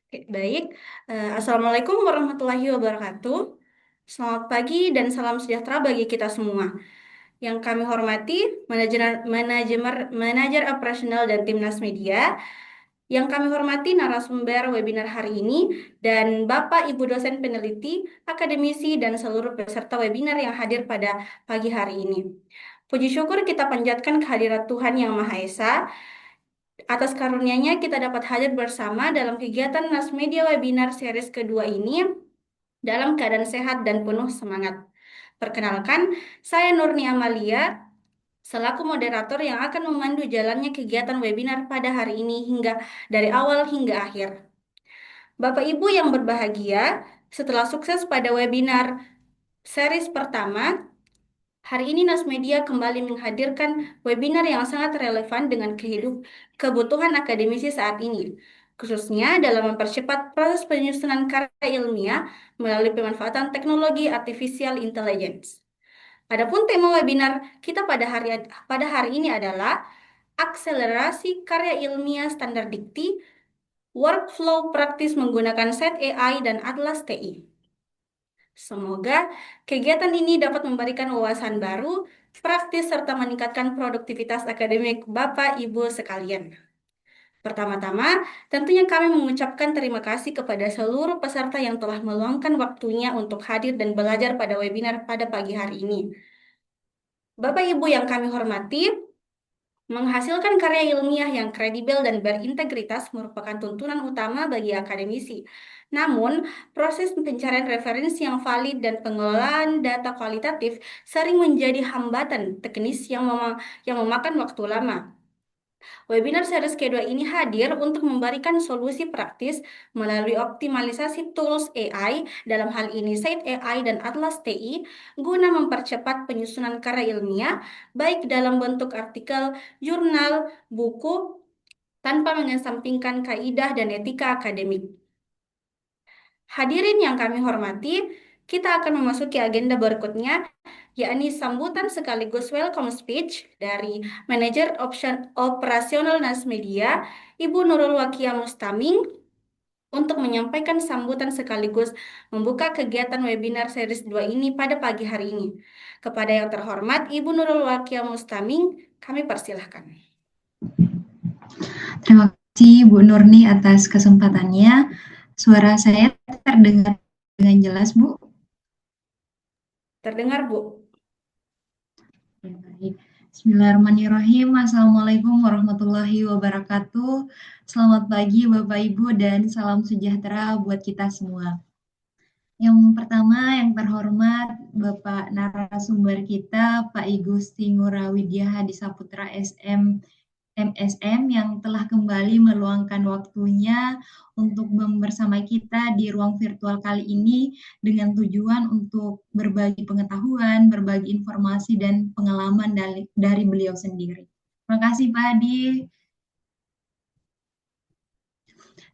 Oke, baik. Assalamualaikum warahmatullahi wabarakatuh. Selamat pagi dan salam sejahtera bagi kita semua. Yang kami hormati manajer operasional dan Timnas Media. Yang kami hormati narasumber webinar hari ini dan Bapak Ibu dosen peneliti, akademisi, dan seluruh peserta webinar yang hadir pada pagi hari ini. Puji syukur kita panjatkan kehadirat Tuhan Yang Maha Esa. Atas karunia-Nya kita dapat hadir bersama dalam kegiatan Nas Media Webinar Series kedua ini dalam keadaan sehat dan penuh semangat. Perkenalkan, saya Nurni Amalia, selaku moderator yang akan memandu jalannya kegiatan webinar pada hari ini hingga dari awal hingga akhir. Bapak Ibu yang berbahagia, setelah sukses pada webinar series pertama, hari ini Nas Media kembali menghadirkan webinar yang sangat relevan dengan kebutuhan akademisi saat ini, khususnya dalam mempercepat proses penyusunan karya ilmiah melalui pemanfaatan teknologi artificial intelligence. Adapun tema webinar kita pada hari ini adalah akselerasi karya ilmiah standar dikti, workflow praktis menggunakan Set AI dan Atlas TI. Semoga kegiatan ini dapat memberikan wawasan baru, praktis, serta meningkatkan produktivitas akademik Bapak Ibu sekalian. Pertama-tama, tentunya kami mengucapkan terima kasih kepada seluruh peserta yang telah meluangkan waktunya untuk hadir dan belajar pada webinar pada pagi hari ini. Bapak Ibu yang kami hormati, menghasilkan karya ilmiah yang kredibel dan berintegritas merupakan tuntunan utama bagi akademisi. Namun, proses pencarian referensi yang valid dan pengelolaan data kualitatif sering menjadi hambatan teknis yang memakan waktu lama. Webinar series kedua ini hadir untuk memberikan solusi praktis melalui optimalisasi tools AI, dalam hal ini Set AI dan Atlas TI, guna mempercepat penyusunan karya ilmiah, baik dalam bentuk artikel, jurnal, buku, tanpa mengesampingkan kaidah dan etika akademik. Hadirin yang kami hormati, kita akan memasuki agenda berikutnya, yakni sambutan sekaligus welcome speech dari Manajer Operasional Nas Media, Ibu Nurul Wakia Mustaming, untuk menyampaikan sambutan sekaligus membuka kegiatan webinar series 2 ini pada pagi hari ini. Kepada yang terhormat Ibu Nurul Wakia Mustaming, kami persilahkan. Terima kasih Bu Nurni atas kesempatannya. Suara saya terdengar dengan jelas, Bu? Terdengar, Bu. Ya, baik. Bismillahirrahmanirrahim. Assalamualaikum warahmatullahi wabarakatuh. Selamat pagi Bapak Ibu dan salam sejahtera buat kita semua. Yang pertama, yang terhormat Bapak narasumber kita, Pak Igusti Ngurah Widya Hadisaputra MSM yang telah kembali meluangkan waktunya untuk bersama kita di ruang virtual kali ini dengan tujuan untuk berbagi pengetahuan, berbagi informasi dan pengalaman dari beliau sendiri. Terima kasih Pak Adi.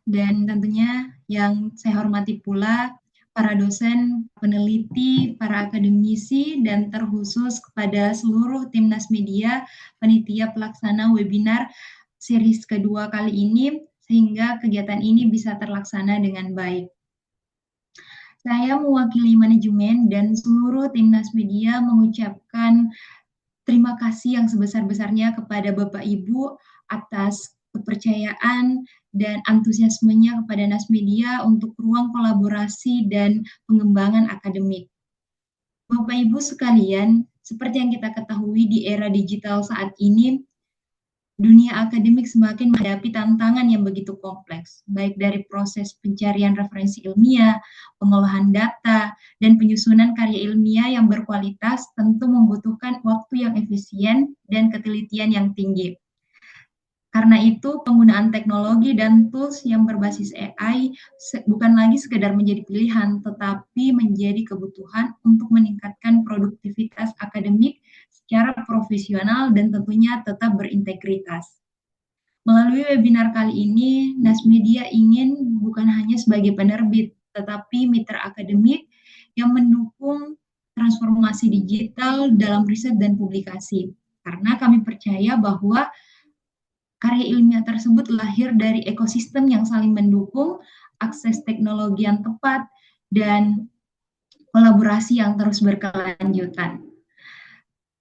Dan tentunya yang saya hormati pula para dosen, peneliti, para akademisi, dan terkhusus kepada seluruh Timnas Media, panitia pelaksana webinar series kedua kali ini, sehingga kegiatan ini bisa terlaksana dengan baik. Saya mewakili manajemen dan seluruh Timnas Media mengucapkan terima kasih yang sebesar-besarnya kepada Bapak Ibu atas kepercayaan dan antusiasmenya kepada Nas Media untuk ruang kolaborasi dan pengembangan akademik. Bapak Ibu sekalian, seperti yang kita ketahui di era digital saat ini, dunia akademik semakin menghadapi tantangan yang begitu kompleks, baik dari proses pencarian referensi ilmiah, pengolahan data, dan penyusunan karya ilmiah yang berkualitas tentu membutuhkan waktu yang efisien dan ketelitian yang tinggi. Karena itu, penggunaan teknologi dan tools yang berbasis AI bukan lagi sekedar menjadi pilihan, tetapi menjadi kebutuhan untuk meningkatkan produktivitas akademik secara profesional dan tentunya tetap berintegritas. Melalui webinar kali ini, Nasmedia ingin bukan hanya sebagai penerbit, tetapi mitra akademik yang mendukung transformasi digital dalam riset dan publikasi. Karena kami percaya bahwa karya ilmiah tersebut lahir dari ekosistem yang saling mendukung, akses teknologi yang tepat, dan kolaborasi yang terus berkelanjutan.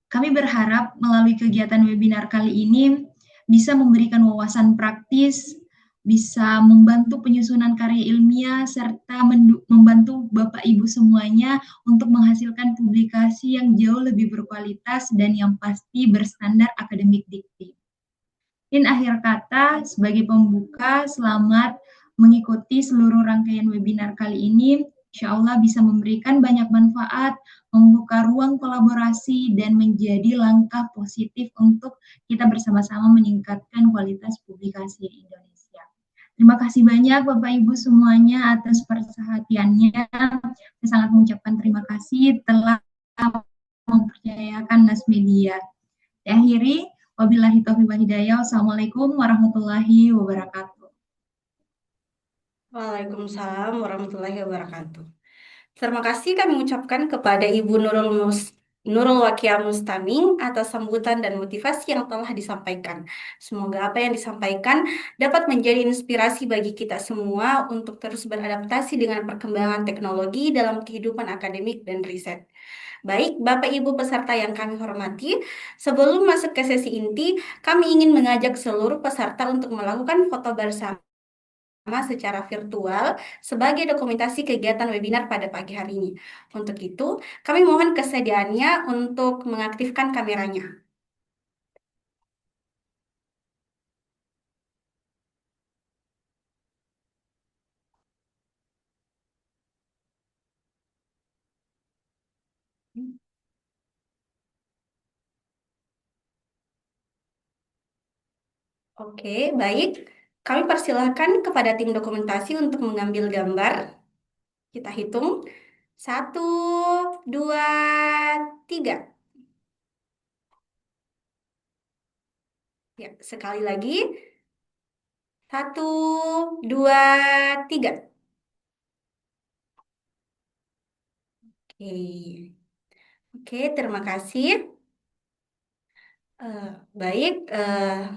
Kami berharap melalui kegiatan webinar kali ini bisa memberikan wawasan praktis, bisa membantu penyusunan karya ilmiah, serta membantu Bapak Ibu semuanya untuk menghasilkan publikasi yang jauh lebih berkualitas dan yang pasti berstandar akademik dikti. In akhir kata, sebagai pembuka, selamat mengikuti seluruh rangkaian webinar kali ini. Insya Allah bisa memberikan banyak manfaat, membuka ruang kolaborasi, dan menjadi langkah positif untuk kita bersama-sama meningkatkan kualitas publikasi di Indonesia. Terima kasih banyak Bapak Ibu semuanya atas perhatiannya. Saya sangat mengucapkan terima kasih telah mempercayakan Nasmedia. Saya akhiri, wabillahi taufiq wal hidayah. Wassalamualaikum warahmatullahi wabarakatuh. Waalaikumsalam warahmatullahi wabarakatuh. Terima kasih kami ucapkan kepada Ibu Nurul Wakia Mustaming atas sambutan dan motivasi yang telah disampaikan. Semoga apa yang disampaikan dapat menjadi inspirasi bagi kita semua untuk terus beradaptasi dengan perkembangan teknologi dalam kehidupan akademik dan riset. Baik, Bapak Ibu peserta yang kami hormati, sebelum masuk ke sesi inti, kami ingin mengajak seluruh peserta untuk melakukan foto bersama secara virtual sebagai dokumentasi kegiatan webinar pada pagi hari ini. Untuk itu, kami mohon kesediaannya untuk mengaktifkan kameranya. Oke, baik. Kami persilahkan kepada tim dokumentasi untuk mengambil gambar. Kita hitung. 1, 2, 3. Ya, sekali lagi. 1, 2, 3. Oke. Oke, terima kasih. Eh, baik,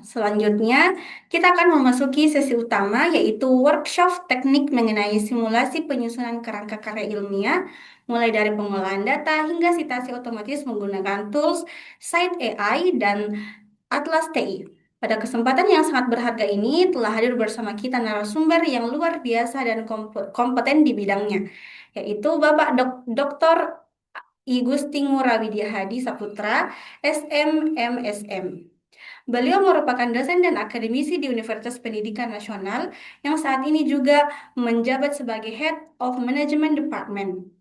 selanjutnya kita akan memasuki sesi utama yaitu workshop teknik mengenai simulasi penyusunan kerangka karya ilmiah mulai dari pengolahan data hingga sitasi otomatis menggunakan tools Site AI dan Atlas TI. Pada kesempatan yang sangat berharga ini telah hadir bersama kita narasumber yang luar biasa dan kompeten di bidangnya, yaitu Bapak Dr. I Gusti Ngurah Widya Hadi Saputra, SMMSM. Beliau merupakan dosen dan akademisi di Universitas Pendidikan Nasional yang saat ini juga menjabat sebagai Head of Management Department.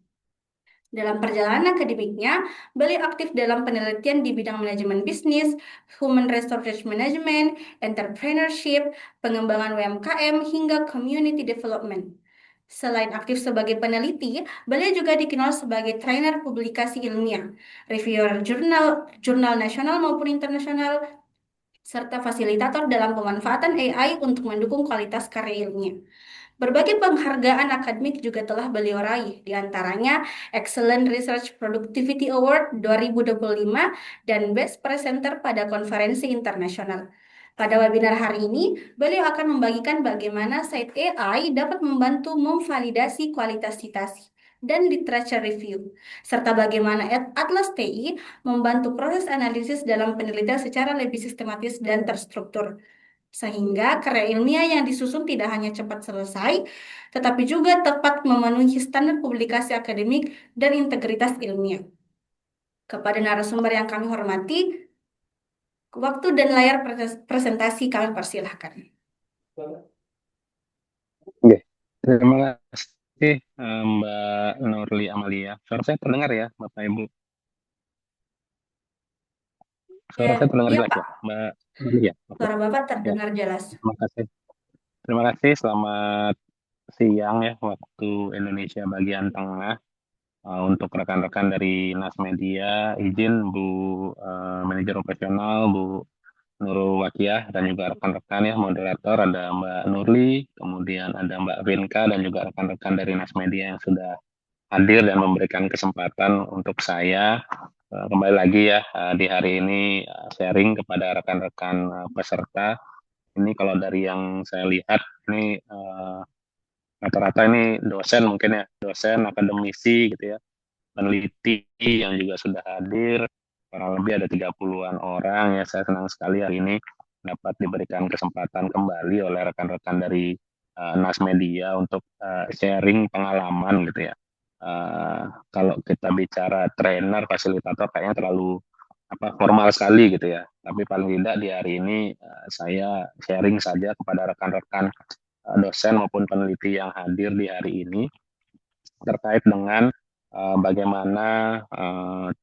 Dalam perjalanan akademiknya, beliau aktif dalam penelitian di bidang manajemen bisnis, human resource management, entrepreneurship, pengembangan UMKM, hingga community development. Selain aktif sebagai peneliti, beliau juga dikenal sebagai trainer publikasi ilmiah, reviewer jurnal nasional maupun internasional, serta fasilitator dalam pemanfaatan AI untuk mendukung kualitas karya ilmiah. Berbagai penghargaan akademik juga telah beliau raih, di antaranya Excellent Research Productivity Award 2025 dan Best Presenter pada konferensi internasional. Pada webinar hari ini, beliau akan membagikan bagaimana Site AI dapat membantu memvalidasi kualitas citasi dan literature review, serta bagaimana Atlas TI membantu proses analisis dalam penelitian secara lebih sistematis dan terstruktur sehingga karya ilmiah yang disusun tidak hanya cepat selesai, tetapi juga tepat memenuhi standar publikasi akademik dan integritas ilmiah. Kepada narasumber yang kami hormati, waktu dan layar presentasi kami persilahkan. Oke, terima kasih Mbak Nurli Amalia. Suara saya terdengar ya, Bapak Ibu? Suara Ya, saya terdengar iya jelas Pak, ya, Mbak Nurli ya? Oke, suara Bapak ya. terdengar jelas. Terima kasih. Terima kasih. Selamat siang ya, waktu Indonesia bagian tengah. Untuk rekan-rekan dari Nas Media, izin Bu Manajer Operasional, Bu Nurul Wakiah dan juga rekan-rekan ya moderator, ada Mbak Nurli, kemudian ada Mbak Vinka dan juga rekan-rekan dari Nas Media yang sudah hadir dan memberikan kesempatan untuk saya kembali lagi ya di hari ini sharing kepada rekan-rekan peserta. Ini kalau dari yang saya lihat ini rata-rata ini dosen mungkin ya, dosen akademisi gitu ya, peneliti yang juga sudah hadir, kurang lebih ada 30-an orang ya. Saya senang sekali hari ini dapat diberikan kesempatan kembali oleh rekan-rekan dari Nas Media untuk sharing pengalaman gitu ya. Kalau kita bicara trainer, fasilitator kayaknya terlalu formal sekali gitu ya. Tapi paling tidak di hari ini saya sharing saja kepada rekan-rekan dosen maupun peneliti yang hadir di hari ini terkait dengan bagaimana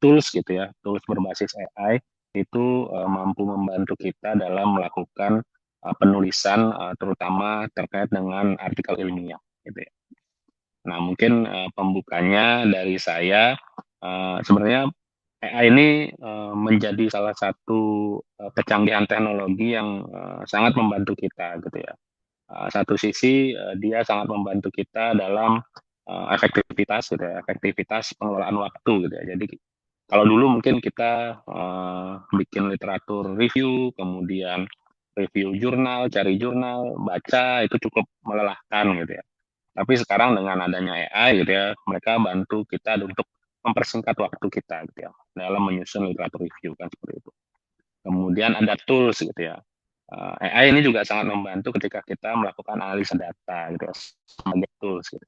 tools gitu ya, tools berbasis AI itu mampu membantu kita dalam melakukan penulisan terutama terkait dengan artikel ilmiah gitu ya. Nah, mungkin pembukanya dari saya sebenarnya AI ini menjadi salah satu kecanggihan teknologi yang sangat membantu kita gitu ya. Satu sisi dia sangat membantu kita dalam efektivitas gitu ya, efektivitas pengelolaan waktu gitu ya. Jadi kalau dulu mungkin kita bikin literatur review, kemudian review jurnal, cari jurnal, baca itu cukup melelahkan gitu ya. Tapi sekarang dengan adanya AI gitu ya, mereka bantu kita untuk mempersingkat waktu kita gitu ya dalam menyusun literatur review kan seperti itu. Kemudian ada tools gitu ya. AI ini juga sangat membantu ketika kita melakukan analisa data gitu ya, sebagai tools gitu.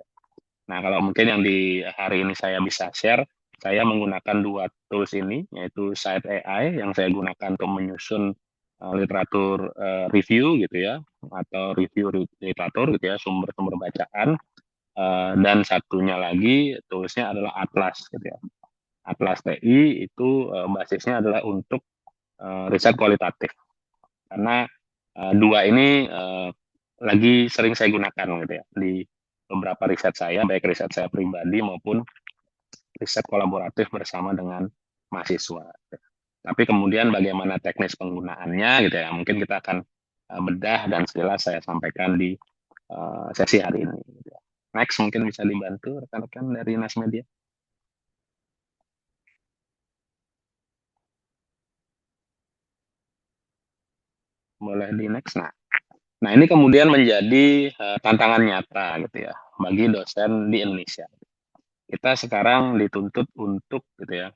Nah, kalau mungkin yang di hari ini saya bisa share, saya menggunakan dua tools ini, yaitu Site AI yang saya gunakan untuk menyusun literatur review gitu ya, atau review literatur gitu ya, sumber-sumber bacaan. Dan satunya lagi toolsnya adalah Atlas gitu ya. Atlas TI itu basisnya adalah untuk riset kualitatif. Karena dua ini lagi sering saya gunakan gitu ya di beberapa riset saya, baik riset saya pribadi maupun riset kolaboratif bersama dengan mahasiswa. Tapi kemudian bagaimana teknis penggunaannya gitu ya, mungkin kita akan bedah dan sekilas saya sampaikan di sesi hari ini. Gitu ya. Next, mungkin bisa dibantu rekan-rekan dari Nas Media. Boleh di next. Nah, ini kemudian menjadi tantangan nyata gitu ya bagi dosen di Indonesia. Kita sekarang dituntut untuk gitu ya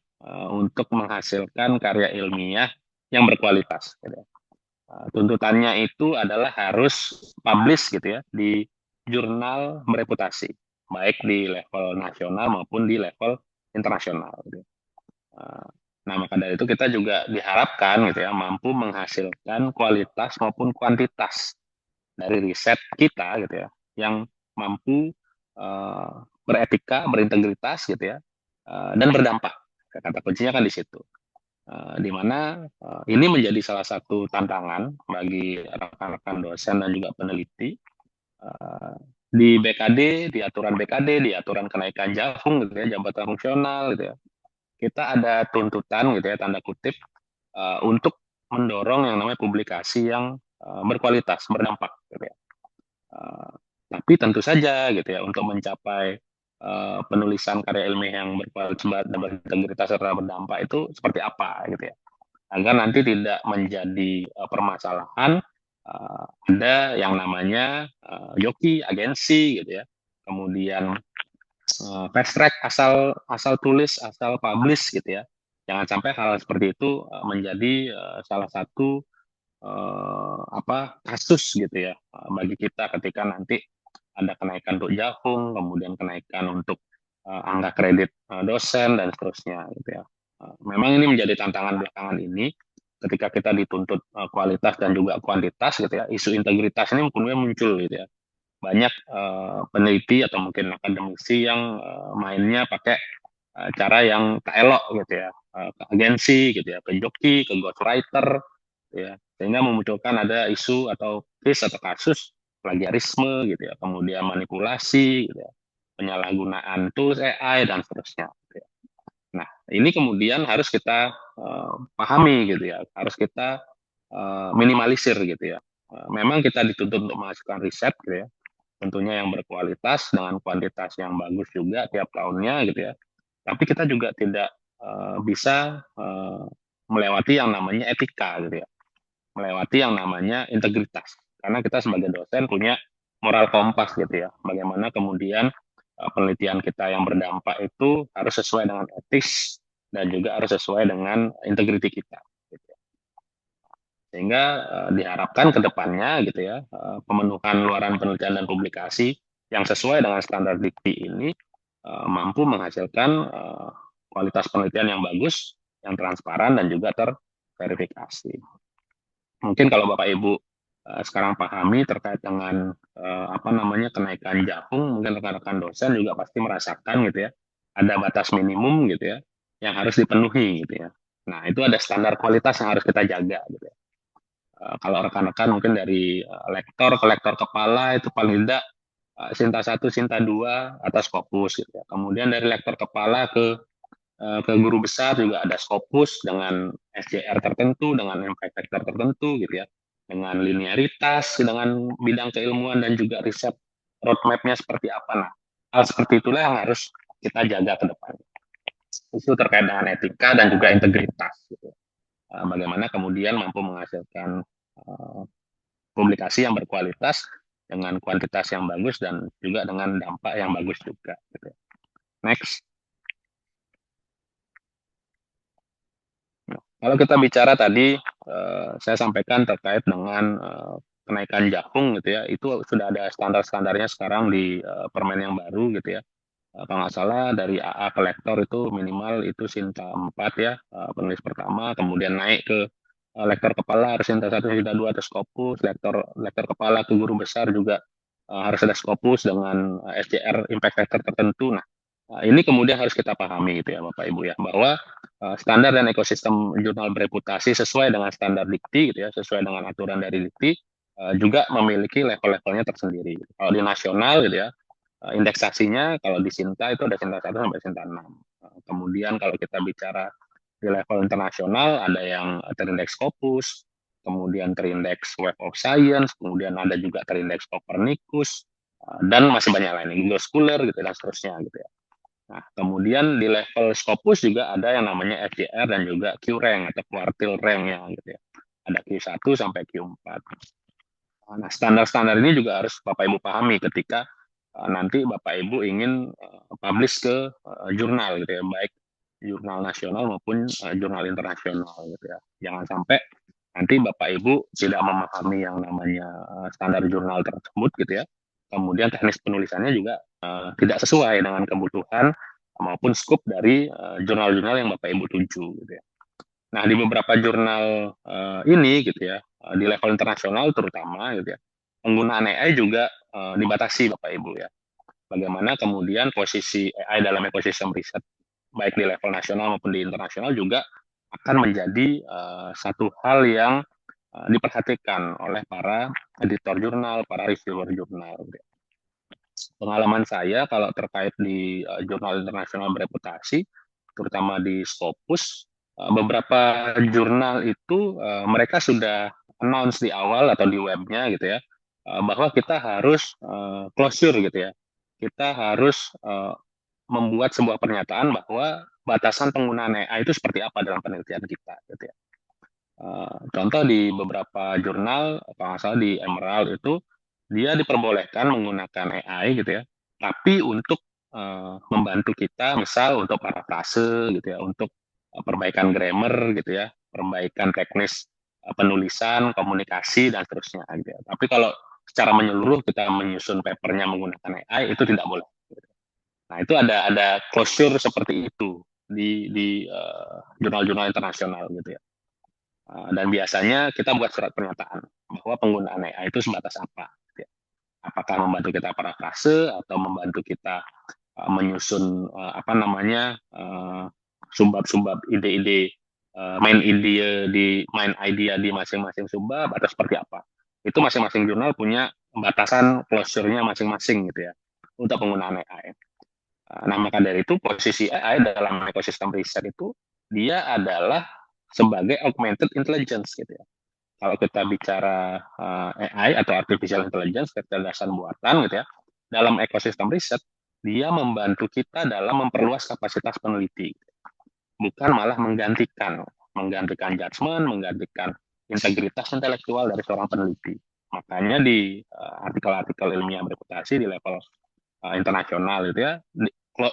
untuk menghasilkan karya ilmiah yang berkualitas gitu ya. Tuntutannya itu adalah harus publish gitu ya di jurnal bereputasi baik di level nasional maupun di level internasional gitu. Nah, maka dari itu kita juga diharapkan gitu ya mampu menghasilkan kualitas maupun kuantitas dari riset kita gitu ya yang mampu beretika, berintegritas gitu ya dan berdampak. Kata kuncinya kan di situ. Di mana ini menjadi salah satu tantangan bagi rekan-rekan dosen dan juga peneliti di BKD, di aturan BKD, di aturan kenaikan jafung gitu ya, jabatan fungsional gitu ya. Kita ada tuntutan gitu ya tanda kutip untuk mendorong yang namanya publikasi yang berkualitas, berdampak gitu ya. Tapi tentu saja gitu ya untuk mencapai penulisan karya ilmiah yang berkualitas dan berintegritas serta berdampak itu seperti apa gitu ya agar nanti tidak menjadi permasalahan ada yang namanya yoki agensi gitu ya kemudian fast track asal asal tulis asal publish gitu ya jangan sampai hal seperti itu menjadi salah satu kasus gitu ya bagi kita ketika nanti ada kenaikan untuk jafung, kemudian kenaikan untuk angka kredit dosen dan seterusnya gitu ya. Memang ini menjadi tantangan belakangan ini ketika kita dituntut kualitas dan juga kuantitas gitu ya. Isu integritas ini kemudian muncul gitu ya. Banyak peneliti atau mungkin akademisi yang mainnya pakai cara yang tak elok gitu ya. Ke agensi gitu ya, ke joki, ke ghostwriter gitu ya. Sehingga memunculkan ada isu atau case atau kasus plagiarisme gitu ya, kemudian manipulasi gitu ya, penyalahgunaan tools AI dan seterusnya. Gitu ya. Nah, ini kemudian harus kita pahami gitu ya, harus kita minimalisir gitu ya. Memang kita dituntut untuk menghasilkan riset gitu ya, tentunya yang berkualitas dengan kuantitas yang bagus juga tiap tahunnya gitu ya. Tapi kita juga tidak bisa melewati yang namanya etika gitu ya, melewati yang namanya integritas. Karena kita sebagai dosen punya moral kompas gitu ya. Bagaimana kemudian penelitian kita yang berdampak itu harus sesuai dengan etis dan juga harus sesuai dengan integriti kita. Gitu ya. Sehingga diharapkan ke depannya gitu ya, pemenuhan luaran penelitian dan publikasi yang sesuai dengan standar dikti ini mampu menghasilkan kualitas penelitian yang bagus, yang transparan dan juga terverifikasi. Mungkin kalau Bapak Ibu sekarang pahami terkait dengan apa namanya kenaikan jagung, mungkin rekan-rekan dosen juga pasti merasakan gitu ya, ada batas minimum gitu ya, yang harus dipenuhi gitu ya. Nah itu ada standar kualitas yang harus kita jaga gitu ya. Kalau rekan-rekan mungkin dari lektor ke lektor kepala itu paling tidak Sinta 1, Sinta 2 atas Scopus gitu ya. Kemudian dari lektor kepala ke guru besar juga ada Scopus dengan SJR tertentu, dengan impact factor tertentu gitu ya. Dengan linearitas, dengan bidang keilmuan dan juga riset roadmap-nya seperti apa. Nah, hal seperti itulah yang harus kita jaga ke depan. Itu terkait dengan etika dan juga integritas gitu. Bagaimana kemudian mampu menghasilkan publikasi yang berkualitas dengan kuantitas yang bagus dan juga dengan dampak yang bagus juga. Gitu. Next. Nah, kalau kita bicara tadi, saya sampaikan terkait dengan kenaikan jagung gitu ya, itu sudah ada standar-standarnya sekarang di permen yang baru gitu ya. Kalau nggak salah dari AA ke lektor itu minimal itu Sinta 4 ya, penulis pertama, kemudian naik ke lektor kepala harus Sinta 1, Sinta 2 atau Scopus, lektor kepala ke guru besar juga harus ada Scopus dengan SJR impact factor tertentu. Nah, ini kemudian harus kita pahami gitu ya Bapak Ibu ya, bahwa standar dan ekosistem jurnal bereputasi sesuai dengan standar dikti gitu ya, sesuai dengan aturan dari dikti juga memiliki level-levelnya tersendiri. Kalau di nasional gitu ya, indeksasinya kalau di Sinta itu ada Sinta 1 sampai Sinta 6. Kemudian kalau kita bicara di level internasional ada yang terindeks Scopus, kemudian terindeks Web of Science, kemudian ada juga terindeks Copernicus, dan masih banyak lain, Google Scholar gitu dan seterusnya gitu ya. Nah, kemudian di level Scopus juga ada yang namanya FJR dan juga Q-rank atau quartile rank-nya gitu ya. Ada Q1 sampai Q4. Nah, standar-standar ini juga harus Bapak Ibu pahami ketika nanti Bapak Ibu ingin publish ke jurnal gitu ya, baik jurnal nasional maupun jurnal internasional gitu ya. Jangan sampai nanti Bapak Ibu tidak memahami yang namanya standar jurnal tersebut gitu ya. Kemudian teknis penulisannya juga tidak sesuai dengan kebutuhan maupun scope dari jurnal-jurnal yang Bapak Ibu tuju gitu ya. Nah, di beberapa jurnal ini gitu ya, di level internasional terutama gitu ya, penggunaan AI juga dibatasi Bapak Ibu ya. Bagaimana kemudian posisi AI dalam ekosistem riset baik di level nasional maupun di internasional juga akan menjadi satu hal yang diperhatikan oleh para editor jurnal, para reviewer jurnal. Gitu ya. Pengalaman saya kalau terkait di jurnal internasional bereputasi, terutama di Scopus, beberapa jurnal itu mereka sudah announce di awal atau di webnya gitu ya, bahwa kita harus closure gitu ya. Kita harus membuat sebuah pernyataan bahwa batasan penggunaan AI itu seperti apa dalam penelitian kita gitu ya. Contoh di beberapa jurnal, kalau nggak salah di Emerald itu, dia diperbolehkan menggunakan AI gitu ya, tapi untuk membantu kita, misal untuk parafrase gitu ya, untuk perbaikan grammar gitu ya, perbaikan teknis penulisan, komunikasi dan seterusnya gitu ya. Tapi kalau secara menyeluruh kita menyusun papernya menggunakan AI itu tidak boleh. Gitu. Nah itu ada closure seperti itu di jurnal-jurnal internasional gitu ya. Dan biasanya kita buat surat pernyataan bahwa penggunaan AI itu sebatas apa. Gitu ya. Apakah membantu kita parafrase atau membantu kita menyusun apa namanya sumbab-sumbab ide-ide main idea di masing-masing subbab atau seperti apa. Itu masing-masing jurnal punya batasan closure-nya masing-masing gitu ya untuk penggunaan AI. Nah, maka dari itu posisi AI dalam ekosistem riset itu dia adalah sebagai augmented intelligence gitu ya. kalau kita bicara AI atau artificial intelligence, kecerdasan buatan gitu ya, dalam ekosistem riset, dia membantu kita dalam memperluas kapasitas peneliti, bukan malah menggantikan judgement, menggantikan integritas intelektual dari seorang peneliti. Makanya di artikel-artikel ilmiah bereputasi di level internasional gitu ya,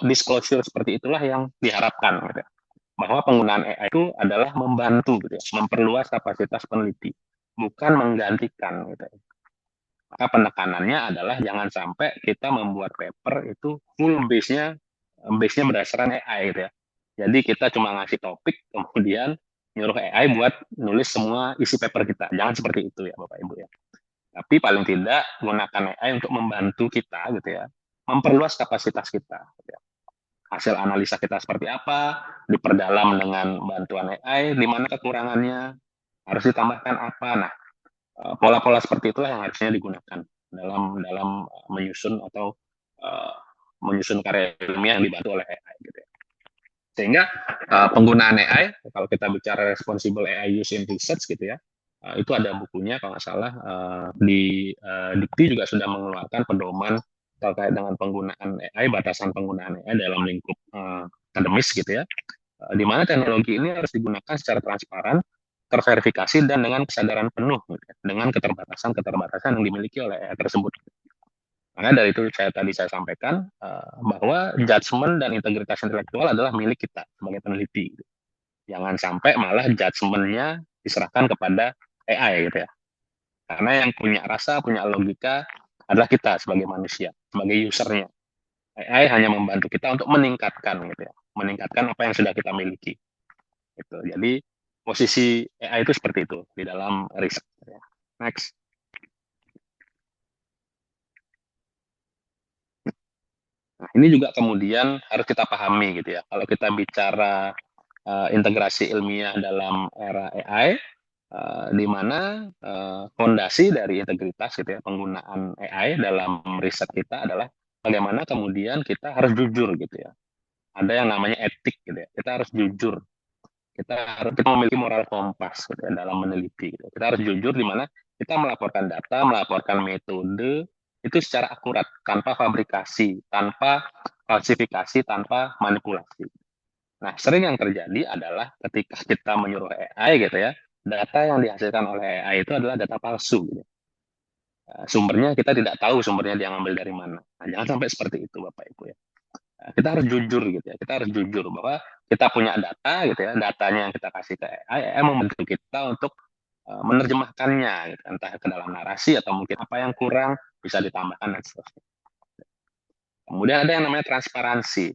disclosure seperti itulah yang diharapkan gitu ya. Bahwa penggunaan AI itu adalah membantu gitu ya, memperluas kapasitas peneliti, bukan menggantikan gitu ya. Maka penekanannya adalah jangan sampai kita membuat paper itu full base-nya berdasarkan AI gitu ya. Jadi kita cuma ngasih topik, kemudian nyuruh AI buat nulis semua isi paper kita. Jangan seperti itu ya Bapak Ibu ya. Tapi paling tidak gunakan AI untuk membantu kita gitu ya, memperluas kapasitas kita. Gitu ya. Hasil analisa kita seperti apa, diperdalam dengan bantuan AI, di mana kekurangannya, harus ditambahkan apa. Nah, pola-pola seperti itulah yang harusnya digunakan dalam menyusun atau menyusun karya ilmiah yang dibantu oleh AI gitu ya. Sehingga penggunaan AI, kalau kita bicara responsible AI use in research gitu ya, itu ada bukunya kalau nggak salah di Dikti juga sudah mengeluarkan pedoman terkait dengan penggunaan AI, batasan penggunaan AI dalam lingkup akademis gitu ya, di mana teknologi ini harus digunakan secara transparan, terverifikasi dan dengan kesadaran penuh gitu ya, dengan keterbatasan yang dimiliki oleh AI tersebut. Makanya dari itu saya sampaikan bahwa judgement dan integritas intelektual adalah milik kita sebagai peneliti. Jangan sampai malah judgement-nya diserahkan kepada AI gitu ya. Karena yang punya rasa, punya logika adalah kita sebagai manusia, sebagai usernya. AI hanya membantu kita untuk meningkatkan gitu ya, meningkatkan apa yang sudah kita miliki. Gitu. Jadi posisi AI itu seperti itu di dalam riset. Ya. Next. Nah, ini juga kemudian harus kita pahami gitu ya. Kalau kita bicara integrasi ilmiah dalam era AI, di mana fondasi dari integritas gitu ya, penggunaan AI dalam riset kita adalah bagaimana kemudian kita harus jujur gitu ya. Ada yang namanya etik gitu ya. Kita harus jujur. Kita memiliki moral kompas gitu ya, dalam meneliti. Gitu. Kita harus jujur di mana kita melaporkan data, melaporkan metode itu secara akurat, tanpa fabrikasi, tanpa falsifikasi, tanpa manipulasi. Nah, sering yang terjadi adalah ketika kita menyuruh AI gitu ya, data yang dihasilkan oleh AI itu adalah data palsu. Gitu. Sumbernya kita tidak tahu sumbernya dia ngambil dari mana. Nah, jangan sampai seperti itu Bapak Ibu ya. Kita harus jujur gitu ya. Kita harus jujur bahwa kita punya data gitu ya, datanya yang kita kasih ke AI membantu kita untuk menerjemahkannya gitu, entah ke dalam narasi atau mungkin apa yang kurang bisa ditambahkan dan seterusnya. Kemudian ada yang namanya transparansi.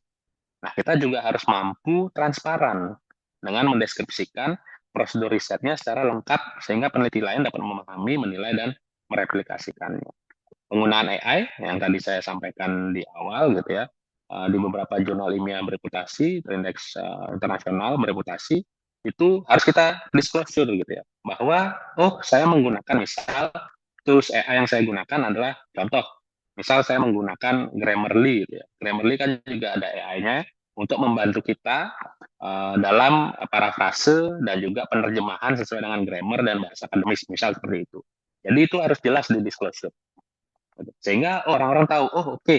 Nah, kita juga harus mampu transparan dengan mendeskripsikan prosedur risetnya secara lengkap sehingga peneliti lain dapat memahami, menilai, dan mereplikasikannya. Penggunaan AI yang tadi saya sampaikan di awal gitu ya, di beberapa jurnal ilmiah bereputasi, terindeks internasional bereputasi, itu harus kita disclosure gitu ya, bahwa saya menggunakan misal tools AI yang saya gunakan adalah contoh, misal saya menggunakan Grammarly gitu ya. Grammarly kan juga ada AI-nya untuk membantu kita dalam parafrase dan juga penerjemahan sesuai dengan grammar dan bahasa akademis, misal seperti itu. Jadi itu harus jelas di disclosure. Sehingga orang-orang tahu, oke,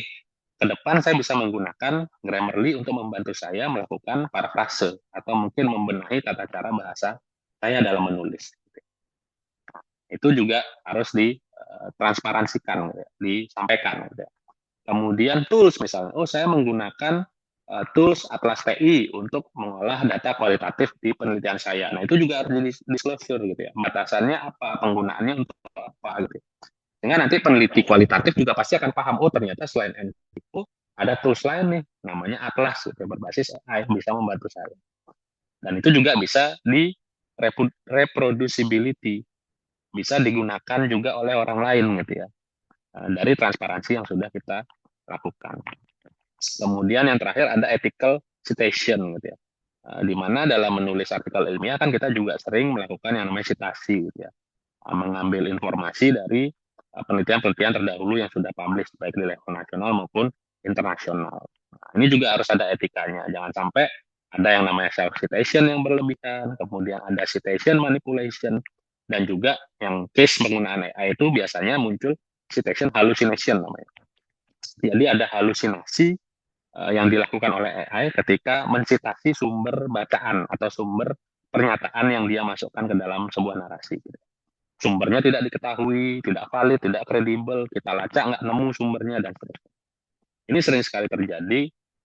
ke depan saya bisa menggunakan Grammarly untuk membantu saya melakukan parafrase atau mungkin membenahi tata cara bahasa saya dalam menulis. Itu juga harus ditransparansikan, disampaikan. Kemudian tools misalnya, saya menggunakan tools Atlas TI untuk mengolah data kualitatif di penelitian saya. Nah, itu juga harus di-disclosure gitu ya. Batasannya apa, penggunaannya untuk apa gitu. Sehingga nanti peneliti kualitatif juga pasti akan paham, ternyata selain NTIPO, ada tools lain nih, namanya Atlas gitu, berbasis AI, bisa membantu saya. Dan itu juga bisa di reproducibility, bisa digunakan juga oleh orang lain gitu ya, dari transparansi yang sudah kita lakukan. Kemudian yang terakhir ada ethical citation gitu ya, di mana dalam menulis artikel ilmiah kan kita juga sering melakukan yang namanya citasi gitu ya, mengambil informasi dari penelitian-penelitian terdahulu yang sudah publish baik di level nasional maupun internasional. Nah, ini juga harus ada etikanya, jangan sampai ada yang namanya self citation yang berlebihan, kemudian ada citation manipulation, Dan juga yang case penggunaan AI itu biasanya muncul citation hallucination namanya. Jadi ada halusinasi yang dilakukan oleh AI ketika mencitasi sumber bacaan atau sumber pernyataan yang dia masukkan ke dalam sebuah narasi. Sumbernya tidak diketahui, tidak valid, tidak kredibel, kita lacak nggak nemu sumbernya dan seterusnya. Ini sering sekali terjadi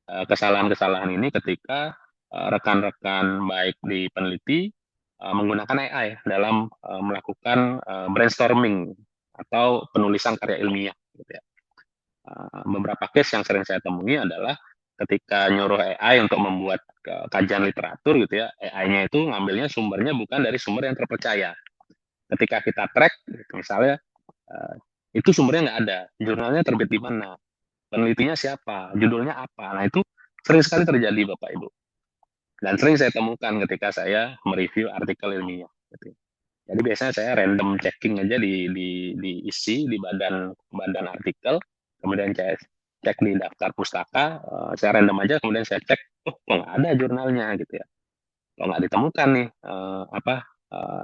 kesalahan-kesalahan ini ketika rekan-rekan baik di peneliti menggunakan AI dalam melakukan brainstorming atau penulisan karya ilmiah. Gitu ya. Beberapa case yang sering saya temui adalah ketika nyuruh AI untuk membuat kajian literatur gitu ya, AI-nya itu ngambilnya sumbernya bukan dari sumber yang terpercaya. Ketika kita track, misalnya itu sumbernya nggak ada, jurnalnya terbit di mana, penelitinya siapa, judulnya apa. Nah itu sering sekali terjadi Bapak Ibu. Dan sering saya temukan ketika saya mereview artikel ilmiah. Gitu. Jadi biasanya saya random checking aja diisi di badan artikel, kemudian saya cek di daftar pustaka, saya random aja, kemudian saya cek, oh kok nggak ada jurnalnya gitu ya, kok nggak ditemukan nih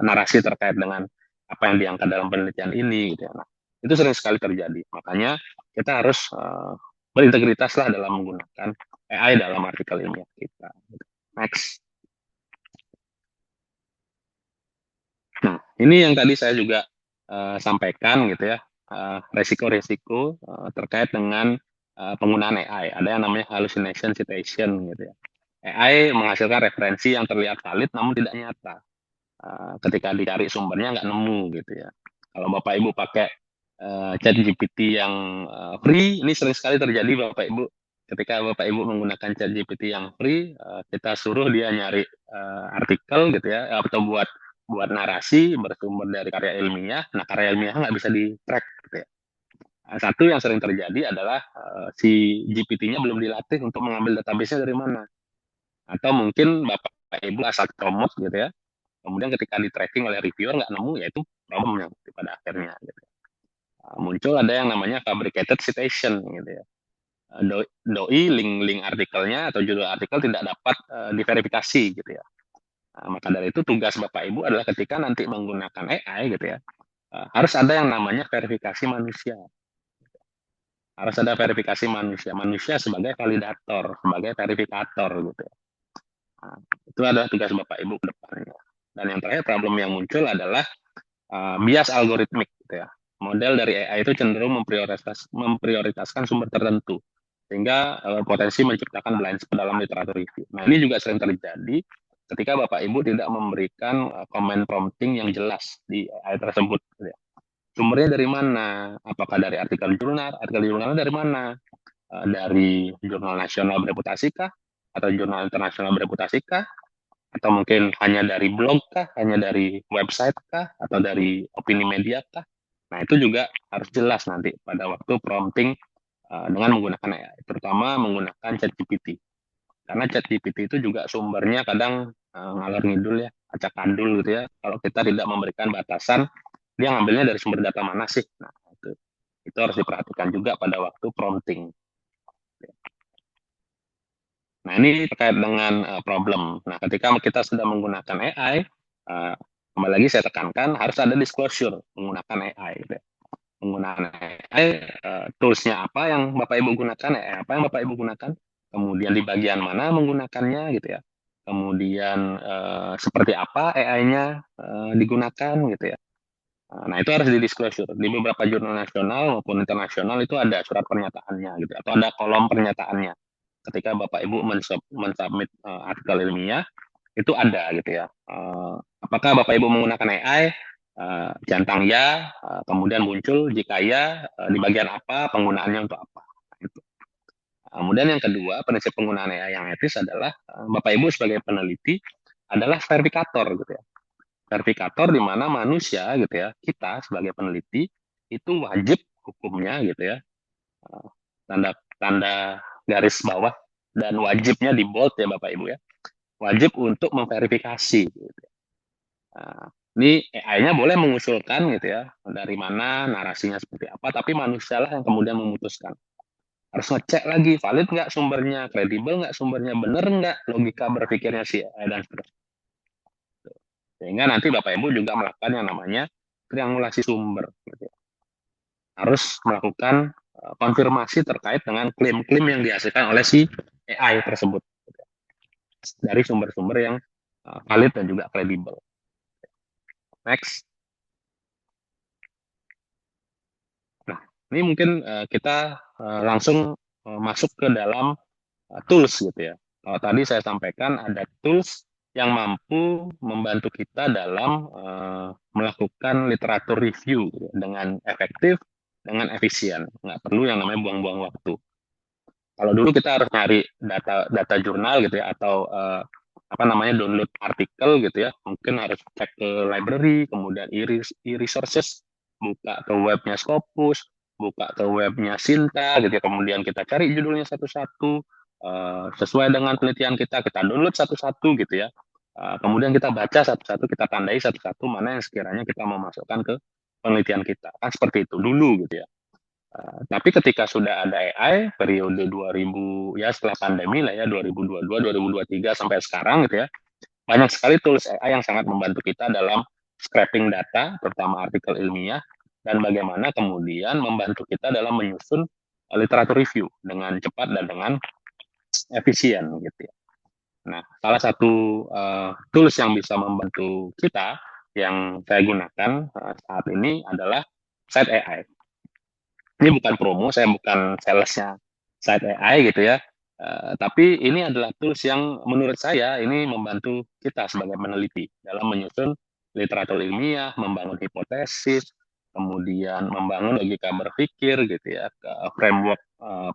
narasi terkait dengan apa yang diangkat dalam penelitian ini gitu ya. Nah, itu sering sekali terjadi. Makanya kita harus berintegritas lah dalam menggunakan AI dalam artikel ilmiah kita. Next. Nah, ini yang tadi saya juga sampaikan gitu ya, resiko-resiko terkait dengan penggunaan AI. Ada yang namanya hallucination citation gitu ya. AI menghasilkan referensi yang terlihat valid namun tidak nyata. Ketika dicari sumbernya nggak nemu gitu ya. Kalau Bapak Ibu pakai chat GPT yang free, ini sering sekali terjadi Bapak Ibu. Ketika Bapak Ibu menggunakan chat GPT yang free, kita suruh dia nyari artikel gitu ya, atau buat narasi bersumber dari karya ilmiah. Nah, karya ilmiah nggak bisa di-track gitu ya. Satu yang sering terjadi adalah si GPT-nya belum dilatih untuk mengambil database-nya dari mana. Atau mungkin Bapak Ibu asal comot gitu ya. Kemudian ketika di-tracking oleh reviewer nggak nemu, ya itu problemnya pada akhirnya. Gitu. Muncul ada yang namanya fabricated citation gitu ya. Doi link artikelnya atau judul artikel tidak dapat diverifikasi gitu ya. Maka dari itu tugas Bapak Ibu adalah ketika nanti menggunakan AI gitu ya, harus ada yang namanya verifikasi manusia. Harus ada verifikasi manusia sebagai validator, sebagai verifikator gitu ya. Nah, itu adalah tugas Bapak Ibu ke depannya. Dan yang terakhir problem yang muncul adalah bias algoritmik gitu ya. Model dari AI itu cenderung memprioritaskan sumber tertentu sehingga potensi menciptakan blind spot dalam literatur review. Nah, ini juga sering terjadi ketika Bapak Ibu tidak memberikan comment prompting yang jelas di AI tersebut. Gitu ya. Sumbernya dari mana? Apakah dari artikel jurnal? Artikel jurnalnya dari mana? Dari jurnal nasional bereputasikah? Atau jurnal internasional bereputasikah? Atau mungkin hanya dari blog kah, hanya dari website kah, atau dari opini media kah? Nah, itu juga harus jelas nanti pada waktu prompting dengan menggunakan AI, terutama menggunakan ChatGPT. Karena ChatGPT itu juga sumbernya kadang ngalor ngidul ya, acak kandul gitu ya. Kalau kita tidak memberikan batasan, dia ngambilnya dari sumber data mana sih? Nah, itu harus diperhatikan juga pada waktu prompting. Nah, ini terkait dengan problem. Nah, ketika kita sudah menggunakan AI, kembali lagi saya tekankan harus ada disclosure menggunakan AI. Gitu. Menggunakan AI, toolsnya apa yang Bapak Ibu gunakan, AI apa yang Bapak Ibu gunakan, kemudian di bagian mana menggunakannya, gitu ya. Kemudian seperti apa AI-nya digunakan, gitu ya. Nah, itu harus di disclosure. Di beberapa jurnal nasional maupun internasional itu ada surat pernyataannya, gitu, atau ada kolom pernyataannya ketika Bapak Ibu mensubmit artikel ilmiah itu ada gitu ya. Apakah Bapak Ibu menggunakan AI? Centang ya, kemudian muncul jika ya di bagian apa, penggunaannya untuk apa. Gitu. Kemudian yang kedua, prinsip penggunaan AI yang etis adalah Bapak Ibu sebagai peneliti adalah verifikator gitu ya. Verifikator di mana manusia gitu ya, kita sebagai peneliti itu wajib hukumnya gitu ya. Tanda tanda garis bawah dan wajibnya di bold ya Bapak Ibu ya, wajib untuk memverifikasi gitu. Nah, ini AI-nya boleh mengusulkan gitu ya, dari mana narasinya seperti apa, tapi manusialah yang kemudian memutuskan. Harus ngecek lagi, valid nggak sumbernya, kredibel nggak sumbernya, bener nggak logika berpikirnya si AI dan seterusnya. Sehingga nanti Bapak Ibu juga melakukan yang namanya triangulasi sumber, gitu ya. Harus melakukan konfirmasi terkait dengan klaim-klaim yang dihasilkan oleh si AI tersebut, gitu ya, dari sumber-sumber yang valid dan juga kredibel. Next. Nah, ini mungkin kita langsung masuk ke dalam tools gitu ya. Kalau tadi saya sampaikan ada tools yang mampu membantu kita dalam melakukan literatur review gitu, dengan efektif, dengan efisien. Nggak perlu yang namanya buang-buang waktu. Kalau dulu kita harus nyari data jurnal gitu ya, atau apa namanya download artikel gitu ya, mungkin harus cek ke library, kemudian e-resources, buka ke webnya Scopus, buka ke webnya Sinta gitu ya, kemudian kita cari judulnya satu-satu, sesuai dengan penelitian kita download satu-satu gitu ya. Kemudian kita baca satu-satu, kita tandai satu-satu mana yang sekiranya kita mau masukkan ke penelitian kita. Kan seperti itu dulu gitu ya. Tapi ketika sudah ada AI, periode 2000 ya setelah pandemi lah ya, 2022, 2023 sampai sekarang gitu ya, banyak sekali tools AI yang sangat membantu kita dalam scraping data, terutama artikel ilmiah, dan bagaimana kemudian membantu kita dalam menyusun literatur review dengan cepat dan dengan efisien gitu ya. Nah, salah satu tools yang bisa membantu kita yang saya gunakan saat ini adalah Site AI. Ini bukan promo, saya bukan salesnya Site AI gitu ya. Tapi ini adalah tools yang menurut saya ini membantu kita sebagai peneliti dalam menyusun literatur ilmiah, membangun hipotesis, kemudian membangun logika berpikir gitu ya, framework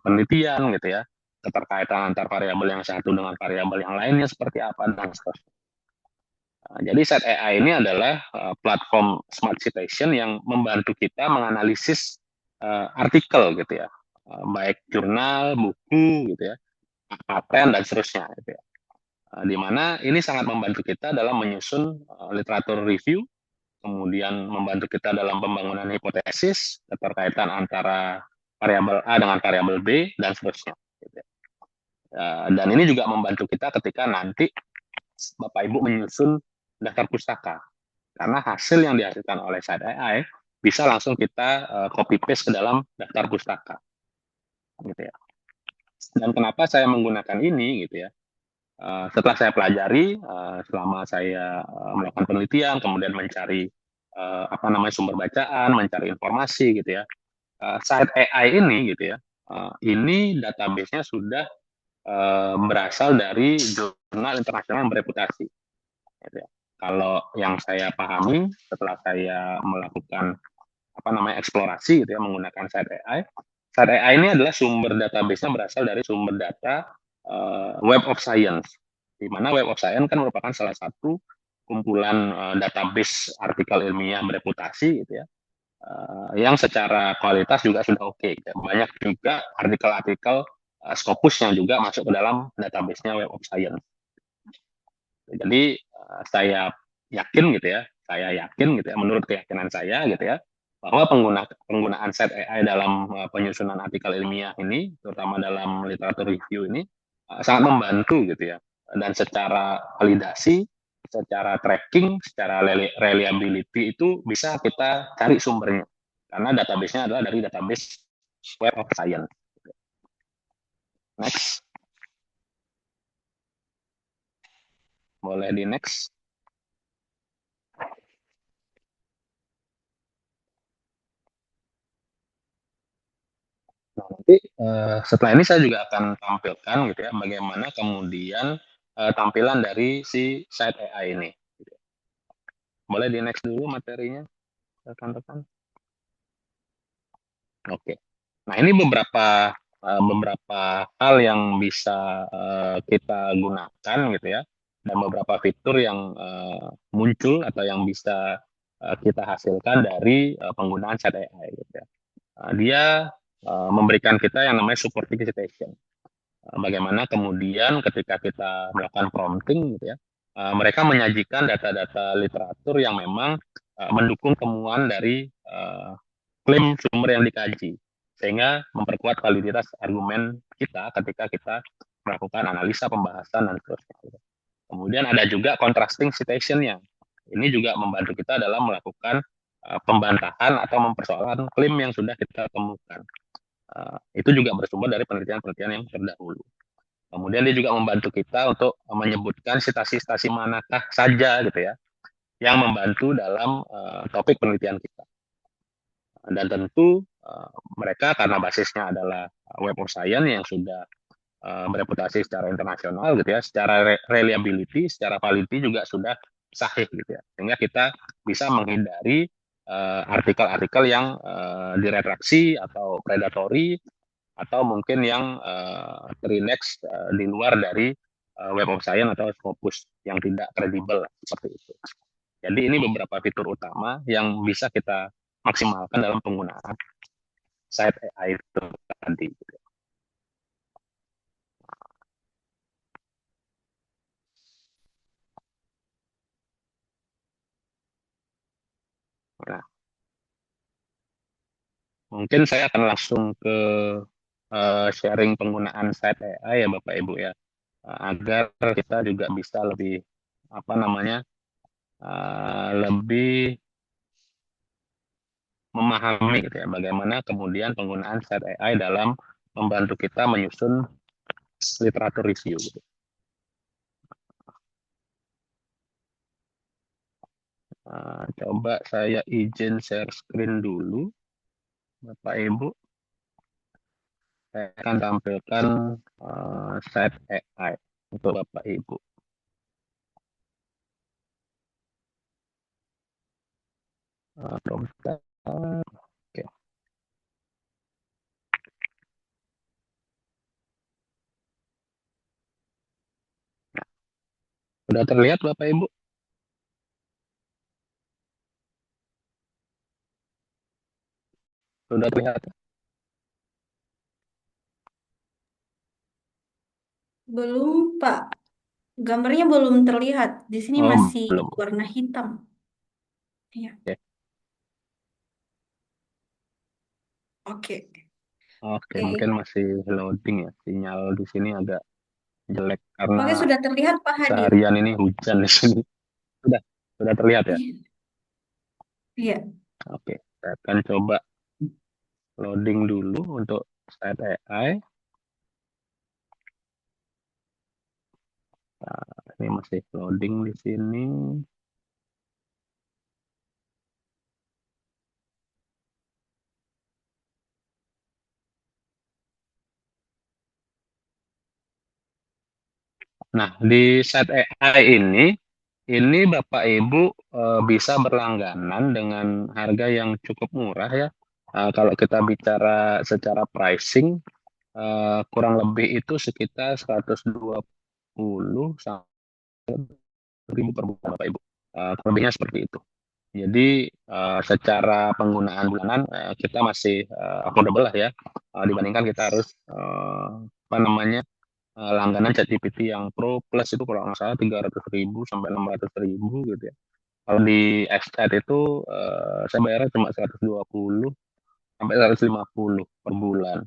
penelitian gitu ya, keterkaitan antar variabel yang satu dengan variabel yang lainnya seperti apa dan seterusnya. Jadi Site AI ini adalah platform smart citation yang membantu kita menganalisis artikel gitu ya, baik jurnal, buku gitu ya, paten dan seterusnya gitu ya. Di mana ini sangat membantu kita dalam menyusun literatur review, kemudian membantu kita dalam pembangunan hipotesis, keterkaitan antara variabel A dengan variabel B dan seterusnya. Gitu ya. Dan ini juga membantu kita ketika nanti Bapak Ibu menyusun daftar pustaka, karena hasil yang dihasilkan oleh Site AI bisa langsung kita copy paste ke dalam daftar pustaka, gitu ya. Dan kenapa saya menggunakan ini, gitu ya? Setelah saya pelajari, selama saya melakukan penelitian, kemudian mencari apa namanya sumber bacaan, mencari informasi, gitu ya. Site AI ini, gitu ya, ini database-nya sudah berasal dari jurnal internasional yang bereputasi. Gitu ya. Kalau yang saya pahami setelah saya melakukan apa namanya eksplorasi gitu ya menggunakan Site AI. Site AI ini adalah sumber database-nya berasal dari sumber data Web of Science. Di mana Web of Science kan merupakan salah satu kumpulan database artikel ilmiah bereputasi gitu ya. Yang secara kualitas juga sudah oke. Gitu. Banyak juga artikel-artikel Scopus yang juga masuk ke dalam database-nya Web of Science. Jadi saya yakin gitu ya, menurut keyakinan saya gitu ya, bahwa penggunaan Site AI dalam penyusunan artikel ilmiah ini, terutama dalam literatur review ini, sangat membantu gitu ya. Dan secara validasi, secara tracking, secara reliability itu bisa kita cari sumbernya. Karena database-nya adalah dari database Web of Science. Next. Boleh di next. Nah, nanti setelah ini saya juga akan tampilkan gitu ya bagaimana kemudian tampilan dari si Site AI ini. Boleh di next dulu materinya, rekan-rekan. Oke. Nah, ini beberapa hal yang bisa kita gunakan gitu ya, dan beberapa fitur yang muncul atau yang bisa kita hasilkan dari penggunaan Site AI gitu ya. Dia memberikan kita yang namanya supporting citation. Bagaimana kemudian ketika kita melakukan prompting gitu ya, mereka menyajikan data-data literatur yang memang mendukung temuan dari klaim sumber yang dikaji, sehingga memperkuat validitas argumen kita ketika kita melakukan analisa, pembahasan, dan seterusnya. Kemudian ada juga contrasting citation-nya. ini juga membantu kita dalam melakukan pembantahan atau mempersoalkan klaim yang sudah kita temukan. Itu juga bersumber dari penelitian-penelitian yang terdahulu. Kemudian dia juga membantu kita untuk menyebutkan sitasi-sitasi manakah saja gitu ya yang membantu dalam topik penelitian kita. Dan tentu mereka karena basisnya adalah Web of Science yang sudah bereputasi secara internasional gitu ya, secara reliability, secara validity juga sudah sahih gitu ya, sehingga kita bisa menghindari artikel-artikel yang diretraksi atau predatory atau mungkin yang terindeks di luar dari Web of Science atau Scopus yang tidak kredibel seperti itu. Jadi ini beberapa fitur utama yang bisa kita maksimalkan dalam penggunaan site AI itu tadi. Nah, mungkin saya akan langsung ke sharing penggunaan site AI ya Bapak Ibu ya, agar kita juga bisa lebih apa namanya lebih memahami gitu ya bagaimana kemudian penggunaan site AI dalam membantu kita menyusun literatur review gitu. Coba saya izin share screen dulu Bapak Ibu. Saya akan tampilkan site AI untuk Bapak Ibu. Oke. Sudah terlihat Bapak Ibu? Sudah terlihat? Belum, Pak. Gambarnya belum terlihat. Di sini Oh, masih belum. warna hitam. Iya. Oke. Oke. Oke, mungkin Oke. masih loading ya. Sinyal di sini agak jelek karena Oke, sudah terlihat Pak Hadi. seharian ini hujan di sini. Sudah, sudah terlihat ya? Iya. Iya. Oke, saya akan coba loading dulu untuk site AI. Nah, ini masih loading di sini. Nah, di site AI ini Bapak Ibu bisa berlangganan dengan harga yang cukup murah ya. Kalau kita bicara secara pricing, kurang lebih itu sekitar 120 ribu per bulan Bapak Ibu. Lebihnya seperti itu. Jadi secara penggunaan bulanan kita masih affordable lah ya, dibandingkan kita harus apa namanya langganan ChatGPT yang Pro Plus itu kalau nggak salah 300.000 sampai 600.000 gitu ya. Kalau di XChat itu saya bayarnya cuma 120 sampai 150 per bulan.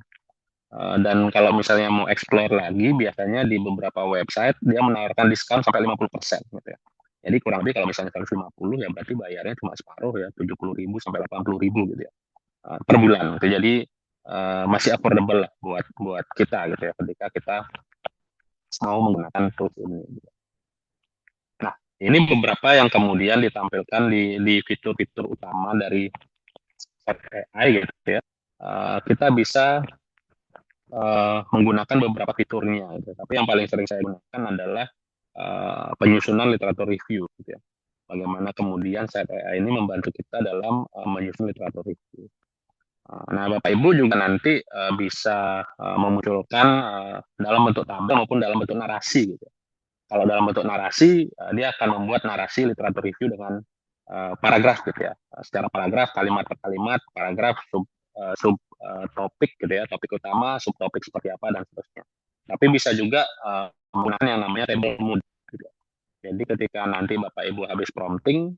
Dan kalau misalnya mau explore lagi, biasanya di beberapa website dia menawarkan diskon sampai 50% gitu ya. Jadi kurang lebih kalau misalnya 150 ya berarti bayarnya cuma separuh ya, 70.000 sampai 80.000 gitu ya per bulan. Gitu. Jadi masih affordable lah buat buat kita gitu ya ketika kita mau menggunakan tools ini. Gitu. Nah, ini beberapa yang kemudian ditampilkan di fitur-fitur utama dari AI gitu ya. Kita bisa menggunakan beberapa fiturnya gitu. Tapi yang paling sering saya gunakan adalah penyusunan literatur review gitu ya. Bagaimana kemudian site AI ini membantu kita dalam menyusun literatur review. Nah, Bapak Ibu juga nanti bisa memunculkan dalam bentuk tabel maupun dalam bentuk narasi gitu. Kalau dalam bentuk narasi, dia akan membuat narasi literatur review dengan paragraf gitu ya. Secara paragraf, kalimat per kalimat, paragraf, sub topik gitu ya, topik utama, subtopik seperti apa dan seterusnya. Tapi bisa juga menggunakan yang namanya table mood. Gitu. Jadi ketika nanti Bapak Ibu habis prompting,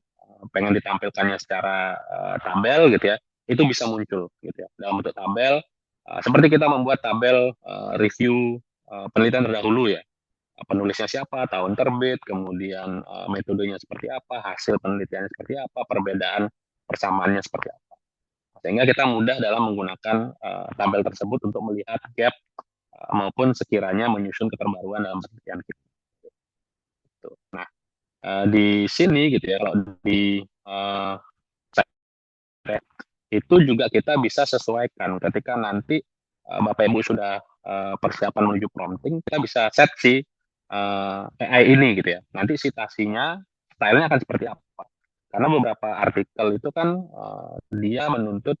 pengen ditampilkannya secara tabel gitu ya, itu bisa muncul gitu ya dalam bentuk tabel. Seperti kita membuat tabel review penelitian terdahulu ya. penulisnya siapa, tahun terbit, kemudian metodenya seperti apa, hasil penelitiannya seperti apa, perbedaan persamaannya seperti apa. Sehingga kita mudah dalam menggunakan tabel tersebut untuk melihat gap maupun sekiranya menyusun keterbaruan dalam penelitian kita. Gitu. Nah, di sini gitu ya, kalau di itu juga kita bisa sesuaikan ketika nanti Bapak Ibu sudah persiapan menuju prompting, kita bisa set si AI ini gitu ya. Nanti citasinya, stylenya akan seperti apa. Karena beberapa artikel itu kan dia menuntut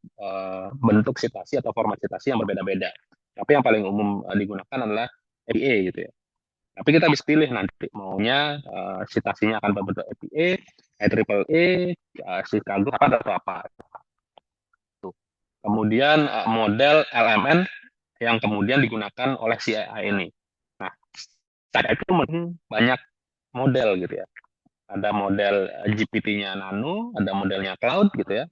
bentuk citasi atau format citasi yang berbeda-beda. Tapi yang paling umum digunakan adalah APA gitu ya. Tapi kita bisa pilih nanti maunya citasinya akan berbentuk APA, IEEE, Chicago apa atau apa. Kemudian model LMN yang kemudian digunakan oleh si AI ini. Nah, saat itu banyak model gitu ya. Ada model GPT-nya Nano, ada modelnya Cloud gitu ya.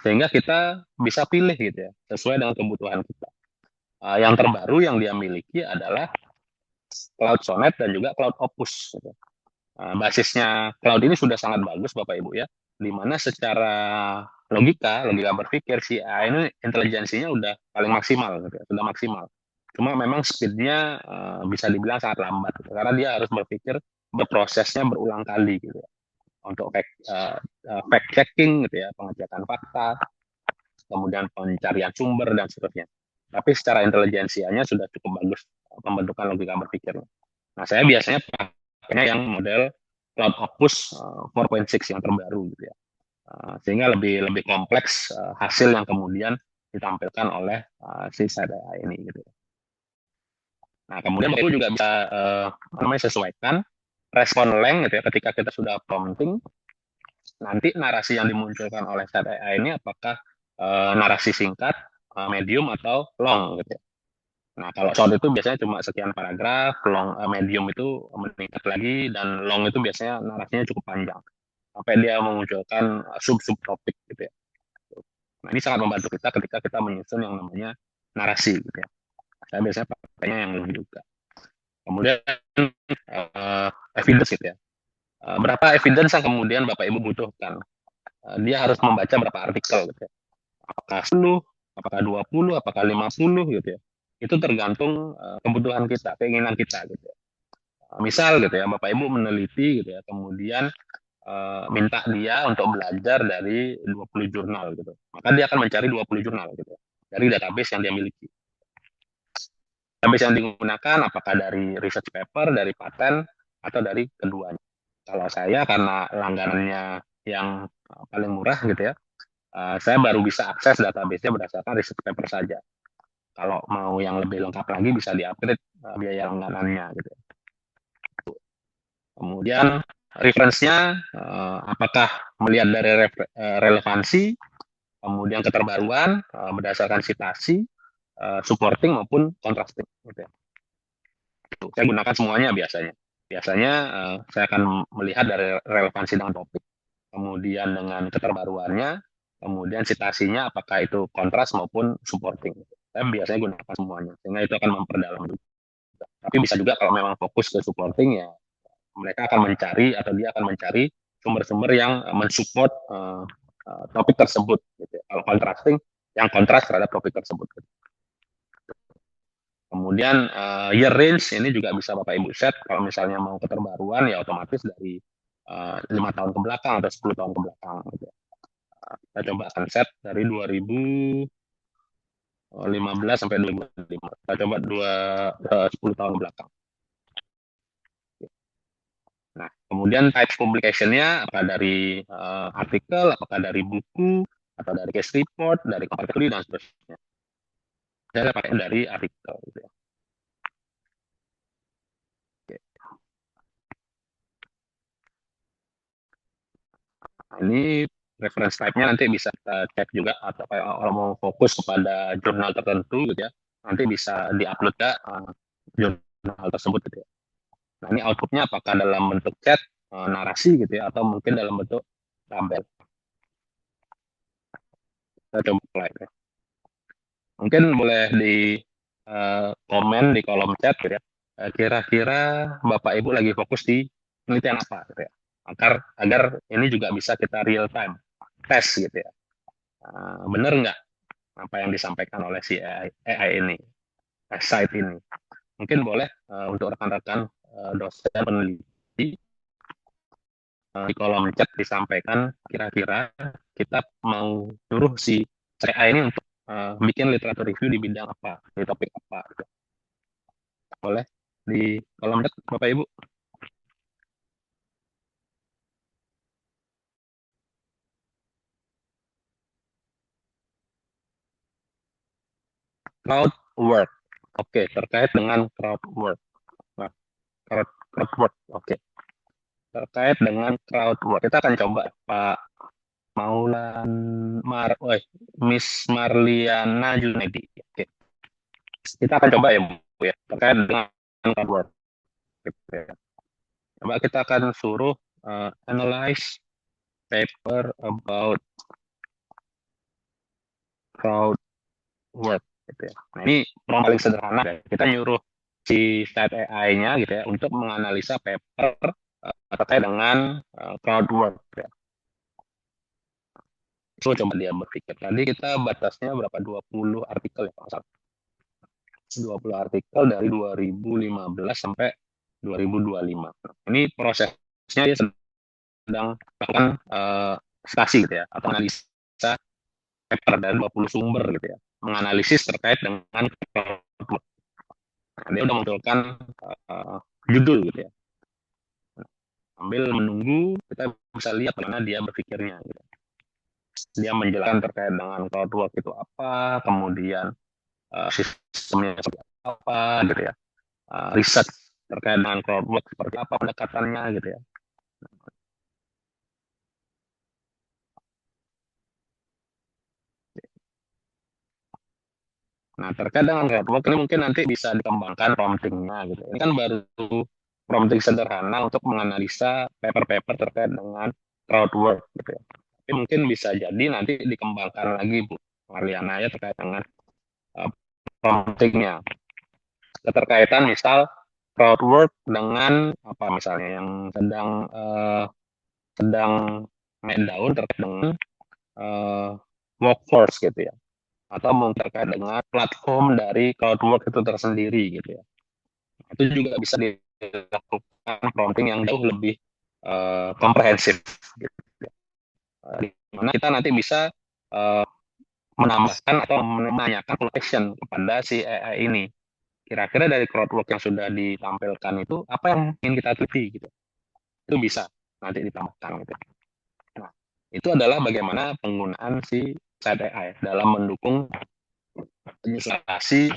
Sehingga kita bisa pilih gitu ya, sesuai dengan kebutuhan kita. Yang terbaru yang dia miliki adalah Cloud Sonnet dan juga Cloud Opus. Gitu. Basisnya Cloud ini sudah sangat bagus Bapak Ibu ya, di mana secara logika berpikir si AI ini intelijensinya udah paling maksimal, gitu ya, sudah maksimal. Cuma memang speednya bisa dibilang sangat lambat, gitu, karena dia harus berpikir berprosesnya berulang kali gitu ya, untuk fact checking gitu ya, pengecekan fakta, kemudian pencarian sumber dan seterusnya. Tapi secara intelijensianya sudah cukup bagus pembentukan logika berpikirnya. Nah, saya biasanya pakainya yang model Cloud Opus 4.6 yang terbaru gitu ya. Sehingga lebih lebih kompleks hasil yang kemudian ditampilkan oleh si AI ini gitu. Nah, kemudian itu juga bisa namanya sesuaikan respon length gitu ya, ketika kita sudah prompting, nanti narasi yang dimunculkan oleh AI ini apakah narasi singkat, medium atau long gitu ya. Nah, kalau short itu biasanya cuma sekian paragraf, long medium itu meningkat lagi, dan long itu biasanya narasinya cukup panjang sampai dia memunculkan sub-sub topik gitu ya. Nah, ini sangat membantu kita ketika kita menyusun yang namanya narasi gitu ya. Saya biasanya pakainya yang long juga. Kemudian evidence gitu ya. Berapa evidence yang kemudian Bapak Ibu butuhkan? Dia harus membaca berapa artikel gitu ya. Apakah 10, apakah 20, apakah 50 gitu ya. Itu tergantung kebutuhan kita, keinginan kita gitu ya. Misal gitu ya, Bapak Ibu meneliti gitu ya, kemudian minta dia untuk belajar dari 20 jurnal gitu. Maka dia akan mencari 20 jurnal gitu ya, dari database yang dia miliki. Database yang digunakan apakah dari research paper, dari paten, atau dari keduanya. Kalau saya karena langganannya yang paling murah gitu ya, saya baru bisa akses database-nya berdasarkan research paper saja. Kalau mau yang lebih lengkap lagi bisa di-upgrade biaya langganannya gitu. Kemudian referensinya apakah melihat dari relevansi, kemudian keterbaruan berdasarkan citasi, supporting maupun contrasting. Gitu ya. Saya gunakan semuanya biasanya. Biasanya saya akan melihat dari relevansi dengan topik, kemudian dengan keterbaruannya, kemudian citasinya apakah itu kontras maupun supporting. Saya biasanya gunakan semuanya, sehingga itu akan memperdalam juga. Tapi bisa juga kalau memang fokus ke supporting ya, mereka akan mencari atau dia akan mencari sumber-sumber yang mensupport topik tersebut. Gitu. Kalau contrasting, yang kontras terhadap topik tersebut. Gitu. Kemudian year range ini juga bisa Bapak Ibu set. Kalau misalnya mau keterbaruan ya otomatis dari 5 tahun ke belakang atau 10 tahun ke belakang. Gitu. Kita coba akan set dari 2015 sampai 2005. Kita coba 10 tahun ke belakang. Nah, kemudian type publication-nya apakah dari artikel, apakah dari buku, atau dari case report, dari comparative study, dan seterusnya. Saya pakai dari artikel. Gitu ya. Oke. Nah, ini reference type-nya nanti bisa kita cek juga, atau kalau mau fokus kepada jurnal tertentu gitu ya, nanti bisa di-upload ya jurnal tersebut gitu ya. Nah, ini output-nya apakah dalam bentuk chat, narasi gitu ya, atau mungkin dalam bentuk tabel. Kita coba play ya. Mungkin boleh di komen di kolom chat gitu ya. kira-kira Bapak Ibu lagi fokus di penelitian apa gitu ya. Agar ini juga bisa kita real time tes gitu ya. Benar nggak apa yang disampaikan oleh si AI ini, site ini. Mungkin boleh untuk rekan-rekan dosen peneliti di kolom chat disampaikan kira-kira kita mau suruh si AI ini untuk bikin literatur review di bidang apa, di topik apa. Gitu. Boleh di kolom chat Bapak Ibu. Crowd work. Oke, terkait dengan crowd work. Nah, crowd work. Oke. Terkait dengan crowd work. Kita akan coba Pak Maulan Miss Marliana Junedi. Oke. Kita akan coba ya Bu ya terkait dengan crowd work. Gitu ya. Coba kita akan suruh analyze paper about crowd work gitu ya. Nah, ini paling sederhana ya. Kita nyuruh si site AI-nya gitu ya untuk menganalisa paper terkait dengan crowd work ya. So, coba dia berpikir. Tadi kita batasnya berapa? 20 artikel ya, Pak. 20 artikel dari 2015 sampai 2025. Ini prosesnya dia sedang melakukan stasi gitu ya, atau analisa paper dari 20 sumber gitu ya, menganalisis terkait dengan crowd work. Dia udah munculkan judul gitu ya. Sambil menunggu, kita bisa lihat bagaimana dia berpikirnya. Gitu. Dia menjelaskan terkait dengan crowd work itu apa, kemudian sistemnya seperti apa, gitu ya. Riset terkait dengan crowd work seperti apa pendekatannya, gitu ya. Nah, terkait dengan crowd work ini mungkin nanti bisa dikembangkan promptingnya, gitu. Ini kan baru prompting sederhana untuk menganalisa paper-paper terkait dengan crowd work, gitu ya. Tapi mungkin bisa jadi nanti dikembangkan lagi Bu Marliana ya terkait dengan promptingnya. Keterkaitan misal crowd work dengan apa misalnya yang sedang naik daun terkait dengan workforce gitu ya, atau mungkin terkait dengan platform dari crowd work itu tersendiri gitu ya. Itu juga bisa dilakukan prompting yang jauh lebih komprehensif gitu ya. Di mana kita nanti bisa menambahkan atau menanyakan question kepada si AI ini. Kira-kira dari crowdwork yang sudah ditampilkan itu apa yang ingin kita teliti gitu. Itu bisa nanti ditambahkan gitu. Nah, itu adalah bagaimana penggunaan si site AI dalam mendukung ilustrasi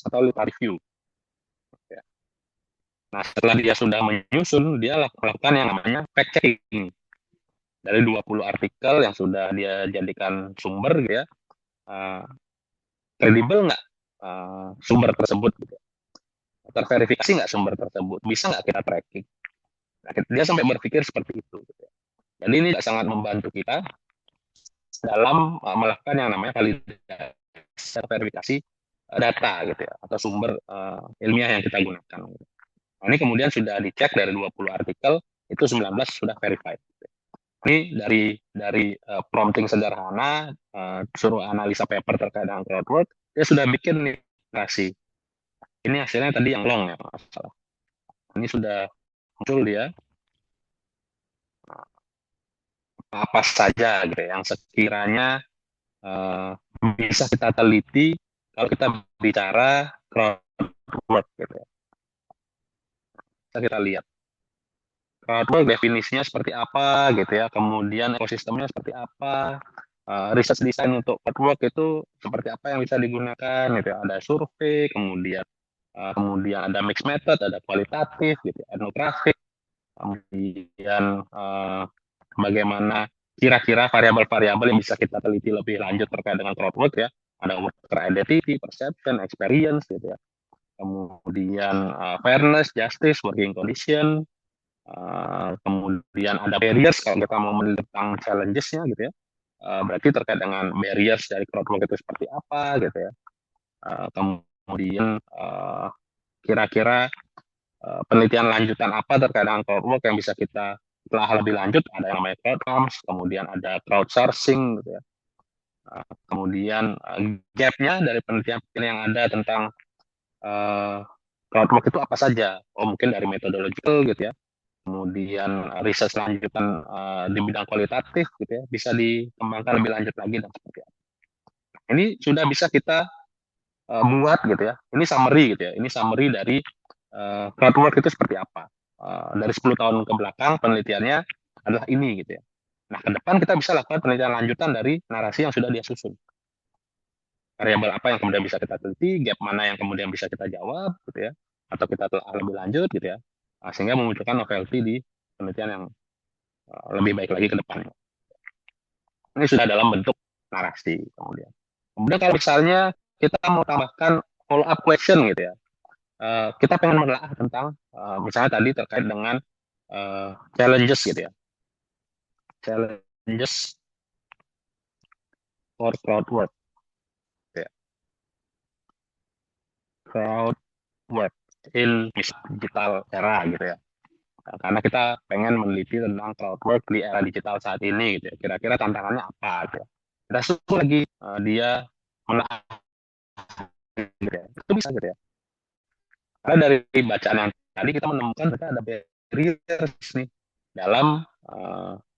atau literatur review. Ya. Nah, setelah dia sudah menyusun, dia lakukan yang namanya fact checking. Dari 20 artikel yang sudah dia jadikan sumber gitu ya, kredibel nggak sumber tersebut gitu. Terverifikasi nggak sumber tersebut, bisa nggak kita tracking. Nah, dia sampai berpikir seperti itu gitu. Jadi ini sangat membantu kita dalam melakukan yang namanya validasi verifikasi data gitu ya, atau sumber ilmiah yang kita gunakan. Gitu. Nah, ini kemudian sudah dicek dari 20 artikel, itu 19 sudah verified. Gitu. Ini dari prompting sederhana, suruh analisa paper terkait dengan crowdwork, dia sudah bikin nih narasi. Ini hasilnya tadi yang long ya, masalah. Ini sudah muncul dia apa saja gitu ya, yang sekiranya bisa kita teliti kalau kita bicara crowdwork gitu ya. Kita lihat crowdwork definisinya seperti apa gitu ya, kemudian ekosistemnya seperti apa, research design untuk crowdwork itu seperti apa yang bisa digunakan gitu ya. Ada survei, kemudian ada mixed method, ada kualitatif gitu, etnografik, kemudian bagaimana kira-kira variabel-variabel yang bisa kita teliti lebih lanjut terkait dengan crowdwork ya. Ada worker identity, perception, experience gitu ya. Kemudian fairness, justice, working condition, kemudian ada barriers kalau kita mau meneliti tentang challenges-nya gitu ya. Berarti terkait dengan barriers dari crowdwork itu seperti apa gitu ya. Kemudian kira-kira penelitian lanjutan apa terkait dengan crowdwork yang bisa kita telah lebih lanjut. Ada yang namanya crowdcomes, kemudian ada crowdsourcing, gitu ya. Kemudian gapnya dari penelitian yang ada tentang crowdwork itu apa saja? Oh, mungkin dari methodological, gitu ya. Kemudian riset lanjutan di bidang kualitatif, gitu ya, bisa dikembangkan lebih lanjut lagi dan seperti apa. Ini sudah bisa kita buat, gitu ya. Ini summary, gitu ya. Ini summary dari crowdwork itu seperti apa. Dari 10 tahun ke belakang penelitiannya adalah ini, gitu ya. Nah, ke depan kita bisa lakukan penelitian lanjutan dari narasi yang sudah dia susun. Variabel apa yang kemudian bisa kita teliti, gap mana yang kemudian bisa kita jawab, gitu ya, atau kita telah lebih lanjut, gitu ya, sehingga memunculkan novelty di penelitian yang lebih baik lagi ke depannya. Ini sudah dalam bentuk narasi kemudian. Kemudian kalau misalnya kita mau tambahkan follow up question, gitu ya, kita pengen menelaah tentang misalnya tadi terkait dengan challenges, gitu ya, challenges for crowdwork, gitu ya. Crowdwork in digital era, gitu ya. Karena kita pengen meneliti tentang crowdwork di era digital saat ini, gitu ya. Kira-kira tantangannya apa, gitu ya. Kita susun lagi dia menelaah, gitu ya. Itu bisa, gitu ya. Karena dari bacaan yang tadi kita menemukan ternyata ada barriers nih dalam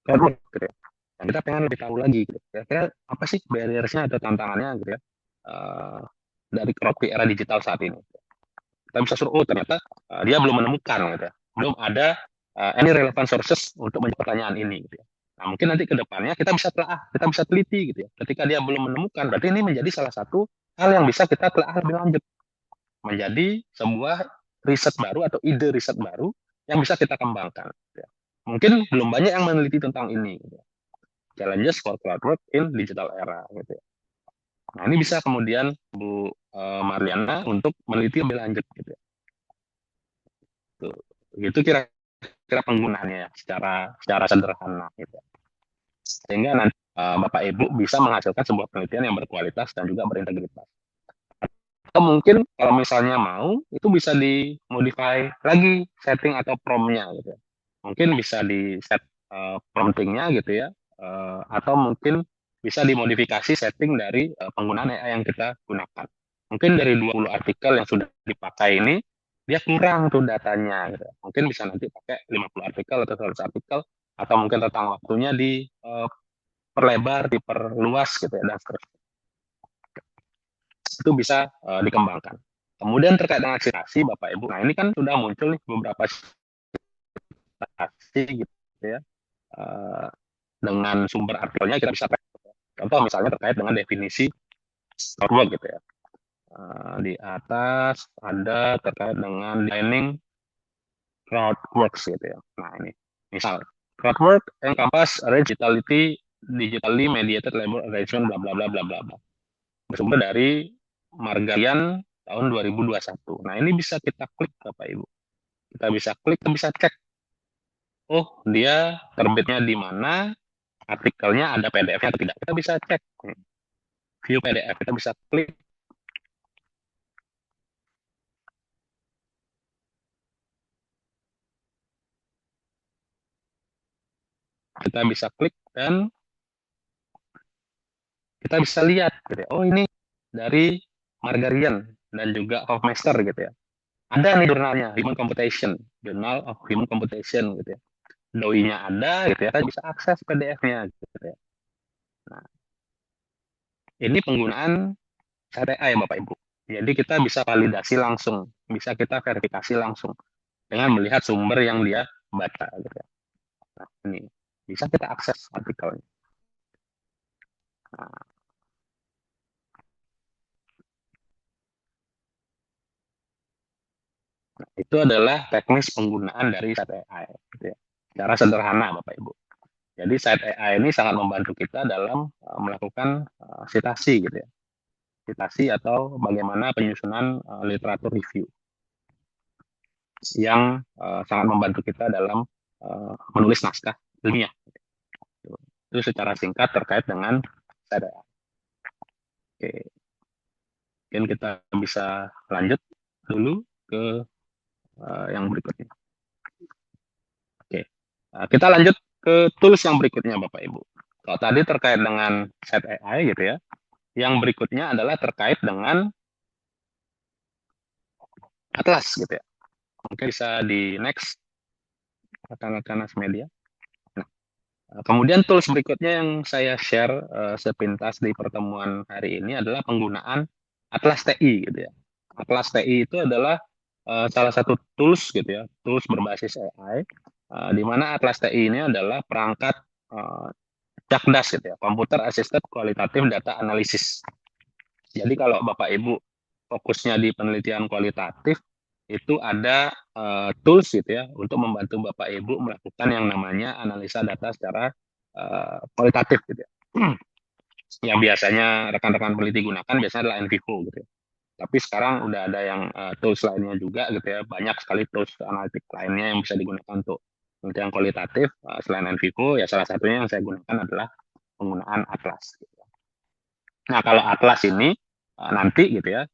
crowdwork, gitu ya. Dan kita pengen lebih tahu lagi, gitu. Kira-kira apa sih barriersnya atau tantangannya, gitu ya, dari crowdwork era digital saat ini. Kita bisa suruh, oh ternyata dia belum menemukan, gitu ya. Belum ada any relevant sources untuk menjawab pertanyaan ini, gitu ya. Nah, mungkin nanti ke depannya kita bisa telah, kita bisa teliti, gitu ya. Ketika dia belum menemukan, berarti ini menjadi salah satu hal yang bisa kita telah lebih lanjut, menjadi sebuah riset baru atau ide riset baru yang bisa kita kembangkan, gitu ya. Mungkin belum banyak yang meneliti tentang ini, gitu ya. Challenges for crowdwork in digital era, gitu ya. Nah, ini bisa kemudian Bu Mariana untuk meneliti lebih lanjut, gitu ya. Tuh. Itu kira-kira penggunaannya ya, secara sederhana, gitu. Sehingga nanti Bapak Ibu bisa menghasilkan sebuah penelitian yang berkualitas dan juga berintegritas. Atau mungkin kalau misalnya mau, itu bisa dimodify lagi setting atau prompt-nya, gitu ya. Mungkin bisa di set promptingnya, gitu ya, atau mungkin bisa dimodifikasi setting dari penggunaan AI yang kita gunakan. Mungkin dari 20 artikel yang sudah dipakai ini, dia kurang tuh datanya, gitu. Mungkin bisa nanti pakai 50 artikel atau 100 artikel, atau mungkin tentang waktunya diperlebar, diperluas, gitu ya, dan seterusnya. Itu bisa dikembangkan. Kemudian terkait dengan citasi, Bapak Ibu, nah ini kan sudah muncul nih beberapa citasi, gitu ya, dengan sumber artikelnya kita bisa contoh misalnya terkait dengan definisi crowdwork, gitu ya. Di atas ada terkait dengan defining crowdworks, gitu ya. Nah ini misal crowdwork encompass digitally mediated labor arrangement bla bla bla bla bla bla, bersumber dari Margarian tahun 2021. Nah ini bisa kita klik, Bapak Ibu, kita bisa klik, kita bisa cek, oh dia terbitnya di mana, artikelnya ada PDF-nya atau tidak, kita bisa cek view PDF, kita bisa klik, kita bisa klik dan kita bisa lihat, gitu ya. Oh ini dari Margarian dan juga Hofmeister, gitu ya. Ada nih jurnalnya, Human Computation, Journal of Human Computation, gitu ya. DOI-nya ada, gitu ya, kan bisa akses PDF-nya, gitu ya. Nah, ini penggunaan AI, Bapak Ibu. Jadi kita bisa validasi langsung, bisa kita verifikasi langsung dengan melihat sumber yang dia baca, gitu ya. Nah, ini bisa kita akses artikelnya. Nah, itu adalah teknis penggunaan dari site AI, gitu ya. Secara sederhana, Bapak Ibu. Jadi site AI ini sangat membantu kita dalam melakukan citasi, gitu ya. Citasi atau bagaimana penyusunan literatur review yang sangat membantu kita dalam menulis naskah ilmiah. Itu secara singkat terkait dengan site AI. Oke, mungkin kita bisa lanjut dulu ke yang berikutnya. Oke, kita lanjut ke tools yang berikutnya Bapak Ibu. Kalau tadi terkait dengan set AI gitu ya, yang berikutnya adalah terkait dengan Atlas gitu ya. Mungkin bisa di next rekan-rekan Media. Kemudian tools berikutnya yang saya share sepintas di pertemuan hari ini adalah penggunaan Atlas TI gitu ya. Atlas TI itu adalah salah satu tools gitu ya, tools berbasis AI, di mana Atlas TI ini adalah perangkat CAQDAS gitu ya, Computer Assisted Qualitative Data Analysis. Jadi kalau Bapak Ibu fokusnya di penelitian kualitatif, itu ada tools gitu ya untuk membantu Bapak Ibu melakukan yang namanya analisa data secara kualitatif gitu ya. Yang biasanya rekan-rekan peneliti gunakan biasanya adalah NVivo gitu ya. Tapi sekarang udah ada yang tools lainnya juga gitu ya. Banyak sekali tools analitik lainnya yang bisa digunakan untuk penelitian kualitatif. Selain NVivo, ya salah satunya yang saya gunakan adalah penggunaan Atlas. Gitu. Nah, kalau Atlas ini nanti gitu ya,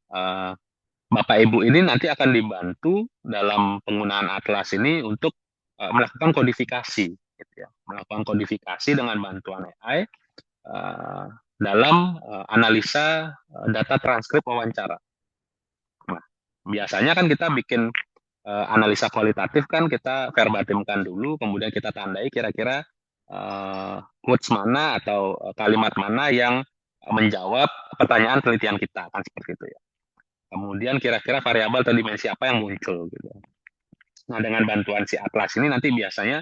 Bapak Ibu ini nanti akan dibantu dalam penggunaan Atlas ini untuk melakukan kodifikasi, gitu ya, melakukan kodifikasi dengan bantuan AI dalam analisa data transkrip wawancara. Nah, biasanya kan kita bikin analisa kualitatif kan kita verbatimkan dulu, kemudian kita tandai kira-kira quotes mana atau kalimat mana yang menjawab pertanyaan penelitian kita kan seperti itu ya. Kemudian kira-kira variabel atau dimensi apa yang muncul gitu. Nah, dengan bantuan si Atlas ini nanti biasanya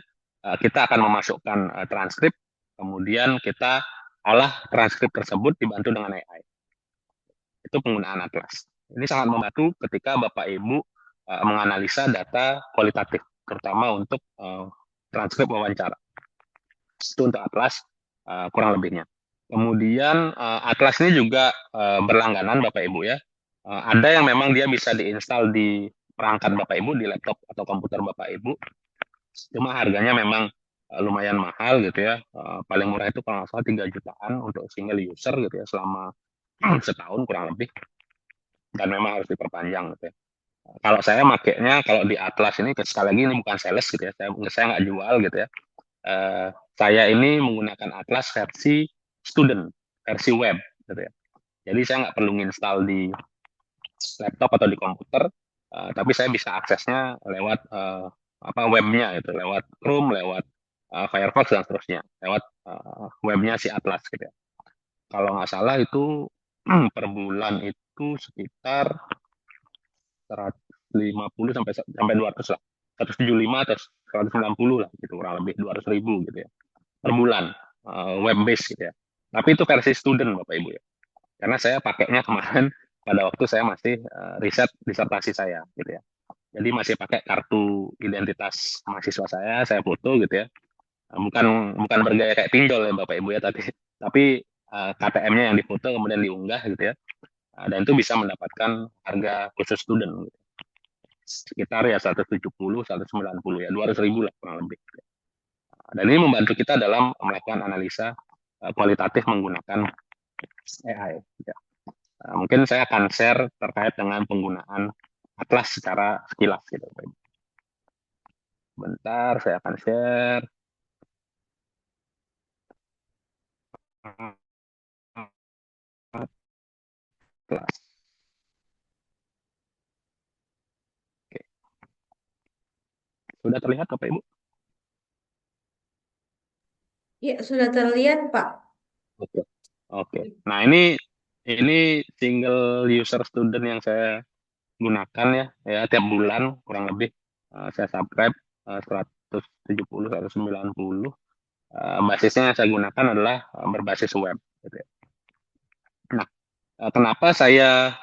kita akan memasukkan transkrip, kemudian kita olah transkrip tersebut dibantu dengan AI. Itu penggunaan Atlas. Ini sangat membantu ketika Bapak Ibu menganalisa data kualitatif, terutama untuk transkrip wawancara. Itu untuk Atlas kurang lebihnya. Kemudian Atlas ini juga berlangganan Bapak Ibu ya. Ada yang memang dia bisa diinstal di perangkat Bapak Ibu, di laptop atau komputer Bapak Ibu. Cuma harganya memang lumayan mahal gitu ya. Paling murah itu kalau nggak salah 3 jutaan untuk single user gitu ya selama setahun kurang lebih. Dan memang harus diperpanjang gitu ya. Kalau saya makainya kalau di Atlas ini sekali lagi ini bukan sales gitu ya. Saya nggak jual gitu ya. Saya ini menggunakan Atlas versi student, versi web gitu ya. Jadi saya nggak perlu install di laptop atau di komputer, tapi saya bisa aksesnya lewat webnya gitu, lewat Chrome, lewat Firefox dan seterusnya, lewat webnya si Atlas gitu ya. Kalau nggak salah itu per bulan itu sekitar 150 sampai 200 lah, 175 atau 190 lah gitu, kurang lebih 200.000 gitu ya per bulan, web base gitu ya. Tapi itu versi student Bapak Ibu ya. Karena saya pakainya kemarin pada waktu saya masih riset disertasi saya gitu ya. Jadi masih pakai kartu identitas mahasiswa saya foto gitu ya. Bukan bergaya kayak pinjol ya Bapak Ibu ya, tapi KTM-nya yang difoto kemudian diunggah gitu ya. Dan itu bisa mendapatkan harga khusus student gitu. Sekitar ya 170, 190 ya, 200.000 lah kurang lebih. Dan ini membantu kita dalam melakukan analisa kualitatif menggunakan AI. Ya. Mungkin saya akan share terkait dengan penggunaan Atlas secara sekilas gitu. Bentar, saya akan share. Atlas. Oke. Sudah terlihat Bapak Ibu? Ya, sudah terlihat, Pak. Oke. Oke. Nah, ini single user student yang saya gunakan ya tiap bulan kurang lebih saya subscribe 170 190. Basisnya yang saya gunakan adalah berbasis web gitu ya. Nah, kenapa saya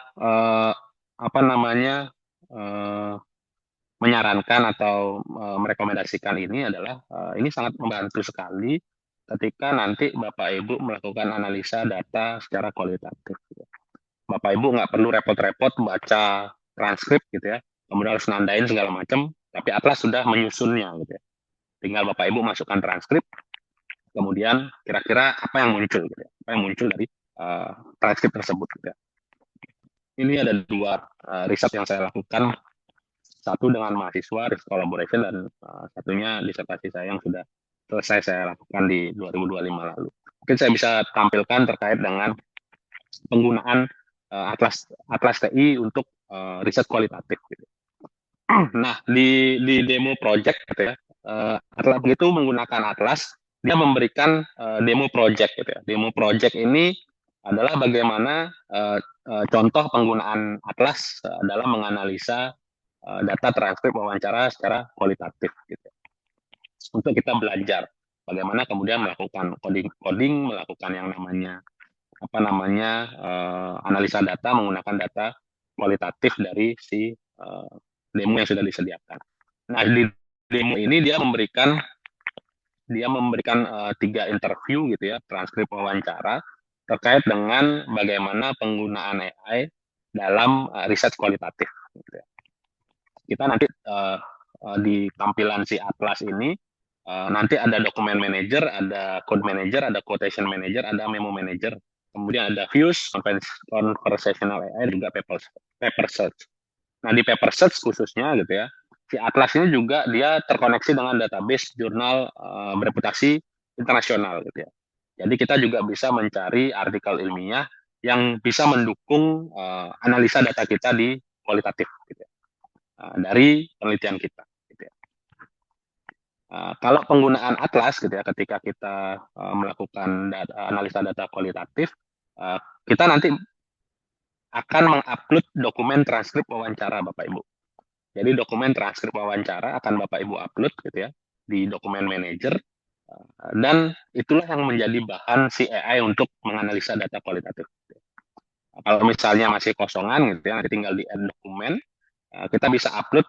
menyarankan atau merekomendasikan ini adalah ini sangat membantu sekali ketika nanti Bapak Ibu melakukan analisa data secara kualitatif. Gitu. Bapak Ibu nggak perlu repot-repot baca transkrip gitu ya, kemudian harus nandain segala macam, tapi Atlas sudah menyusunnya gitu ya. Tinggal Bapak Ibu masukkan transkrip, kemudian kira-kira apa yang muncul gitu ya, apa yang muncul dari transkrip tersebut gitu ya. Ini ada 2 riset yang saya lakukan satu dengan mahasiswa, risk collaboration, dan satunya disertasi saya yang sudah selesai saya lakukan di 2025 lalu. Mungkin saya bisa tampilkan terkait dengan penggunaan Atlas TI untuk riset kualitatif. Gitu. Nah, di demo project gitu ya, Atlas begitu menggunakan Atlas, dia memberikan demo project gitu ya. Demo project ini adalah bagaimana contoh penggunaan Atlas dalam menganalisa data transkrip wawancara secara kualitatif gitu. Untuk kita belajar bagaimana kemudian melakukan coding, melakukan yang namanya analisa data menggunakan data kualitatif dari si demo yang sudah disediakan. Nah, di demo ini dia memberikan 3 interview gitu ya, transkrip wawancara terkait dengan bagaimana penggunaan AI dalam riset kualitatif. Gitu ya. Kita nanti di tampilan si Atlas ini nanti ada dokumen manager, ada code manager, ada quotation manager, ada memo manager, kemudian ada views, conversational AI, juga paper search. Nah, di paper search khususnya gitu ya, si Atlas ini juga dia terkoneksi dengan database jurnal bereputasi internasional gitu ya. Jadi kita juga bisa mencari artikel ilmiah yang bisa mendukung analisa data kita di kualitatif gitu ya. Dari penelitian kita. Gitu ya. Kalau penggunaan Atlas, gitu ya, ketika kita melakukan analisa data kualitatif, kita nanti akan mengupload dokumen transkrip wawancara, Bapak Ibu. Jadi dokumen transkrip wawancara akan Bapak Ibu upload, gitu ya, di dokumen manager, dan itulah yang menjadi bahan si AI untuk menganalisa data kualitatif. Kalau misalnya masih kosongan, gitu ya, nanti tinggal di add dokumen. Kita bisa upload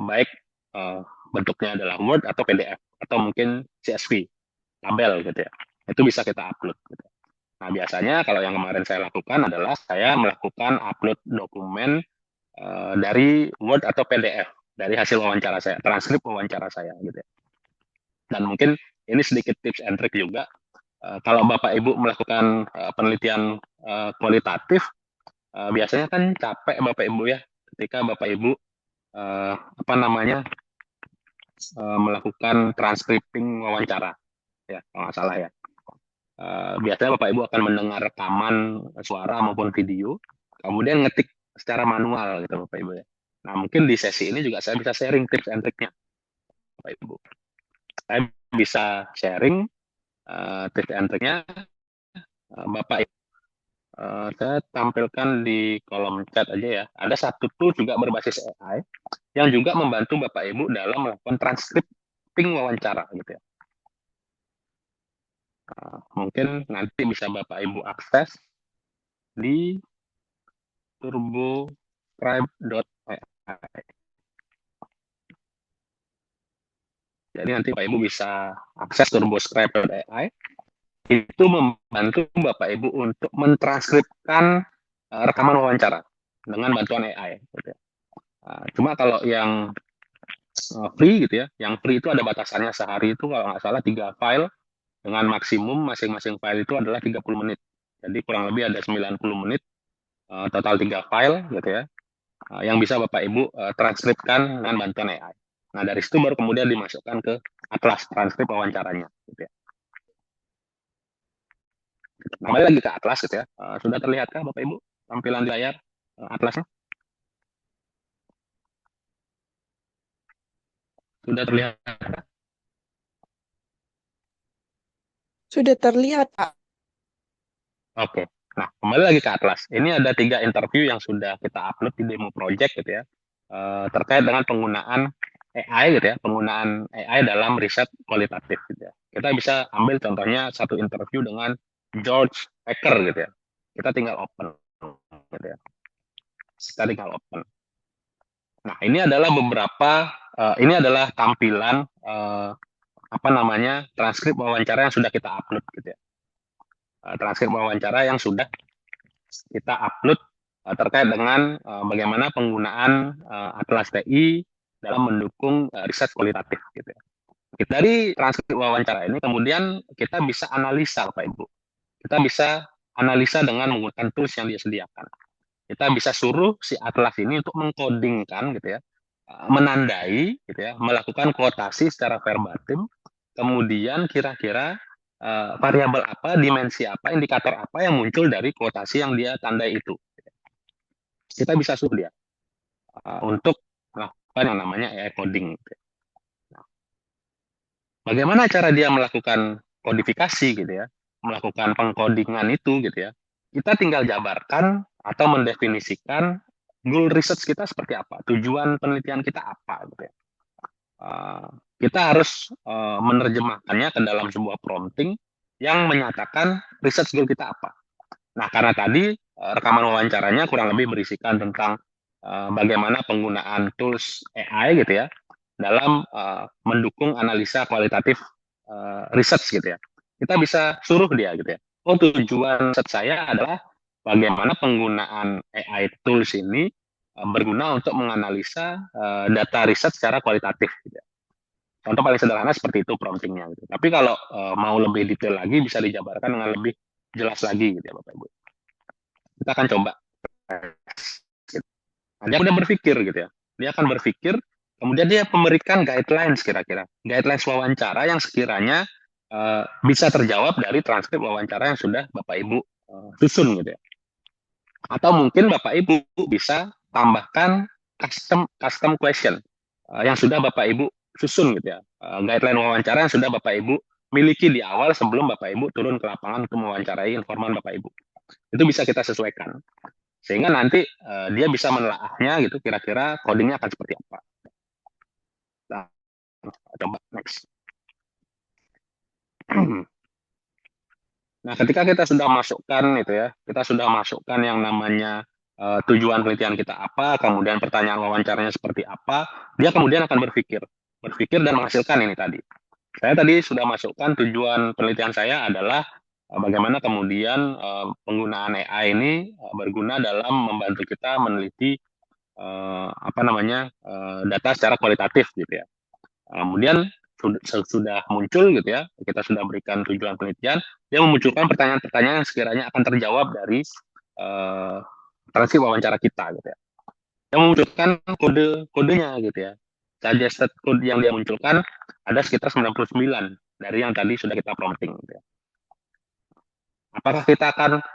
baik bentuknya adalah Word atau PDF atau mungkin CSV, tabel gitu ya. Itu bisa kita upload. Gitu. Nah, biasanya kalau yang kemarin saya lakukan adalah saya melakukan upload dokumen dari Word atau PDF dari hasil wawancara saya, transkrip wawancara saya gitu ya. Dan mungkin ini sedikit tips and trick juga. Kalau Bapak Ibu melakukan penelitian kualitatif, biasanya kan capek Bapak Ibu ya, ketika Bapak Ibu melakukan transcripting wawancara, ya kalau nggak salah ya. Biasanya Bapak Ibu akan mendengar rekaman suara maupun video, kemudian ngetik secara manual gitu Bapak Ibu ya. Nah, mungkin di sesi ini juga saya bisa sharing tips and triknya Bapak Ibu. Saya bisa sharing tips and triknya Bapak Ibu. Saya tampilkan di kolom chat aja ya. Ada satu tool juga berbasis AI yang juga membantu Bapak Ibu dalam melakukan transcripting wawancara gitu ya. Mungkin nanti bisa Bapak Ibu akses di turboscribe.ai. Jadi nanti Bapak Ibu bisa akses turboscribe.ai. Itu membantu Bapak Ibu untuk mentranskripkan rekaman wawancara dengan bantuan AI. Gitu ya. Cuma kalau yang free gitu ya, yang free itu ada batasannya sehari itu kalau nggak salah 3 file dengan maksimum masing-masing file itu adalah 30 menit. Jadi kurang lebih ada 90 menit total 3 file gitu ya, yang bisa Bapak Ibu transkripkan dengan bantuan AI. Nah, dari situ baru kemudian dimasukkan ke Atlas transkrip wawancaranya gitu ya. Nah, kembali lagi ke Atlas gitu ya. Sudah terlihatkah Bapak Ibu tampilan di layar Atlasnya? Sudah terlihat? Sudah terlihat, Pak. Oke. Nah, kembali lagi ke Atlas. Ini ada 3 interview yang sudah kita upload di demo project gitu ya, terkait dengan penggunaan AI gitu ya, penggunaan AI dalam riset kualitatif gitu ya. Kita bisa ambil contohnya satu interview dengan George Packer gitu ya. Kita tinggal open gitu ya. Kita tinggal open. Nah, ini adalah ini adalah tampilan transkrip wawancara yang sudah kita upload gitu ya. Transkrip wawancara yang sudah kita upload terkait dengan bagaimana penggunaan Atlas TI dalam mendukung riset kualitatif gitu ya. Dari transkrip wawancara ini kemudian kita bisa analisa Bapak Ibu. Kita bisa analisa dengan menggunakan tools yang disediakan. Kita bisa suruh si Atlas ini untuk mengkodingkan gitu ya menandai, gitu ya, melakukan kuotasi secara verbatim, kemudian kira-kira variabel apa, dimensi apa, indikator apa yang muncul dari kuotasi yang dia tandai itu. Kita bisa suruh dia untuk melakukan yang namanya AI coding. Gitu. Nah, bagaimana cara dia melakukan kodifikasi gitu ya, melakukan pengkodingan itu gitu ya. Kita tinggal jabarkan atau mendefinisikan goal research kita seperti apa, tujuan penelitian kita apa gitu ya. Kita harus menerjemahkannya ke dalam sebuah prompting yang menyatakan research goal kita apa. Nah, karena tadi rekaman wawancaranya kurang lebih berisikan tentang bagaimana penggunaan tools AI gitu ya dalam mendukung analisa kualitatif research gitu ya. Kita bisa suruh dia gitu ya. Oh, tujuan research saya adalah bagaimana penggunaan AI tools ini berguna untuk menganalisa data riset secara kualitatif. Gitu ya. Contoh paling sederhana seperti itu promptingnya. Gitu. Tapi kalau mau lebih detail lagi bisa dijabarkan dengan lebih jelas lagi gitu ya Bapak Ibu. Kita akan coba. Nah, dia udah berpikir gitu ya. Dia akan berpikir, kemudian dia memberikan guidelines kira-kira. Guidelines wawancara yang sekiranya bisa terjawab dari transkrip wawancara yang sudah Bapak Ibu susun gitu ya. Atau mungkin Bapak Ibu bisa tambahkan custom question yang sudah Bapak Ibu susun gitu ya. Guideline wawancara yang sudah Bapak Ibu miliki di awal sebelum Bapak Ibu turun ke lapangan untuk mewawancarai informan Bapak Ibu. Itu bisa kita sesuaikan. Sehingga nanti dia bisa menelaahnya gitu kira-kira codingnya akan seperti apa. Nah, coba next. Nah, ketika kita sudah masukkan itu ya, kita sudah masukkan yang namanya tujuan penelitian kita apa, kemudian pertanyaan wawancaranya seperti apa, dia kemudian akan berpikir dan menghasilkan ini tadi. Saya tadi sudah masukkan tujuan penelitian saya adalah bagaimana kemudian penggunaan AI ini berguna dalam membantu kita meneliti data secara kualitatif gitu ya. Kemudian sudah muncul gitu ya, kita sudah berikan tujuan penelitian, dia memunculkan pertanyaan-pertanyaan yang sekiranya akan terjawab dari transkrip wawancara kita gitu ya. Dia memunculkan kodenya gitu ya. Suggested code yang dia munculkan ada sekitar 99 dari yang tadi sudah kita prompting gitu ya. Apakah kita akan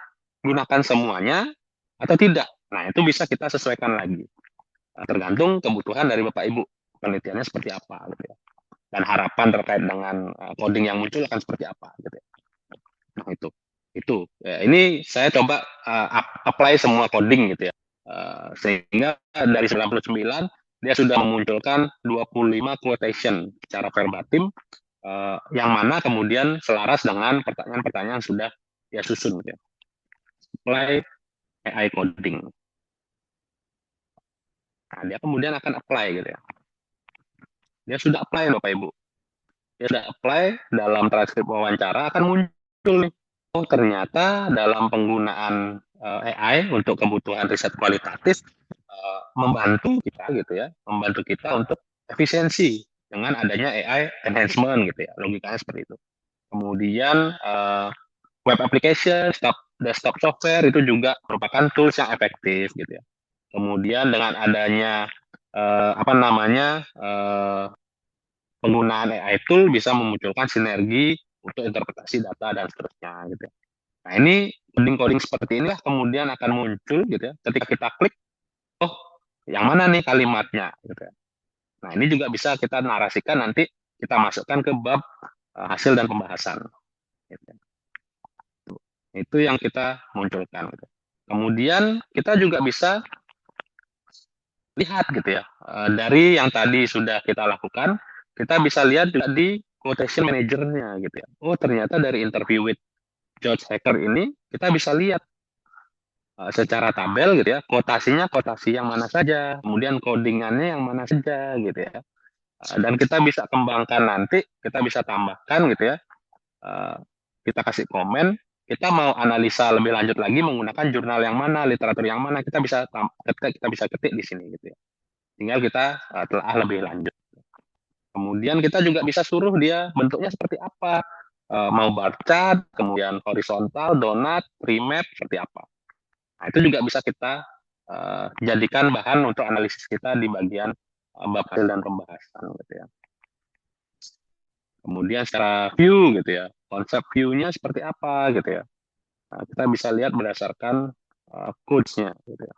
gunakan semuanya atau tidak? Nah, itu bisa kita sesuaikan lagi. Tergantung kebutuhan dari Bapak Ibu. Penelitiannya seperti apa gitu ya. Dan harapan terkait dengan coding yang muncul akan seperti apa gitu ya. Nah, itu ya, ini saya coba apply semua coding gitu ya. Sehingga dari 99 dia sudah memunculkan 25 quotation secara verbatim yang mana kemudian selaras dengan pertanyaan-pertanyaan sudah dia susun gitu ya. Apply AI coding. Nah, dia kemudian akan apply gitu ya. Dia sudah apply Bapak Ibu. Dia sudah apply dalam transkrip wawancara akan muncul nih. Oh, ternyata dalam penggunaan AI untuk kebutuhan riset kualitatif membantu kita gitu ya, membantu kita untuk efisiensi dengan adanya AI enhancement gitu ya, logikanya seperti itu. Kemudian web application, desktop software itu juga merupakan tools yang efektif gitu ya. Kemudian dengan adanya penggunaan AI tool bisa memunculkan sinergi untuk interpretasi data dan seterusnya gitu ya. Nah, ini coding-coding seperti inilah kemudian akan muncul gitu ya. Ketika kita klik, oh, yang mana nih kalimatnya gitu ya. Nah, ini juga bisa kita narasikan nanti kita masukkan ke bab hasil dan pembahasan. Gitu ya. Itu yang kita munculkan. Gitu. Kemudian kita juga bisa lihat gitu ya, dari yang tadi sudah kita lakukan, kita bisa lihat juga di quotation manager-nya gitu ya. Oh, ternyata dari interview with George Hacker ini kita bisa lihat secara tabel gitu ya, kuotasinya kuotasi yang mana saja, kemudian codingannya yang mana saja gitu ya. Dan kita bisa kembangkan nanti, kita bisa tambahkan gitu ya. Kita kasih komen, kita mau analisa lebih lanjut lagi menggunakan jurnal yang mana, literatur yang mana, kita bisa ketik di sini gitu ya. Tinggal kita telah lebih lanjut. Kemudian kita juga bisa suruh dia bentuknya seperti apa. Mau bar chart, kemudian horizontal, donut, remap, seperti apa. Nah, itu juga bisa kita jadikan bahan untuk analisis kita di bagian bab hasil dan pembahasan gitu ya. Kemudian secara view gitu ya, konsep view-nya seperti apa gitu ya. Nah, kita bisa lihat berdasarkan codes-nya gitu ya.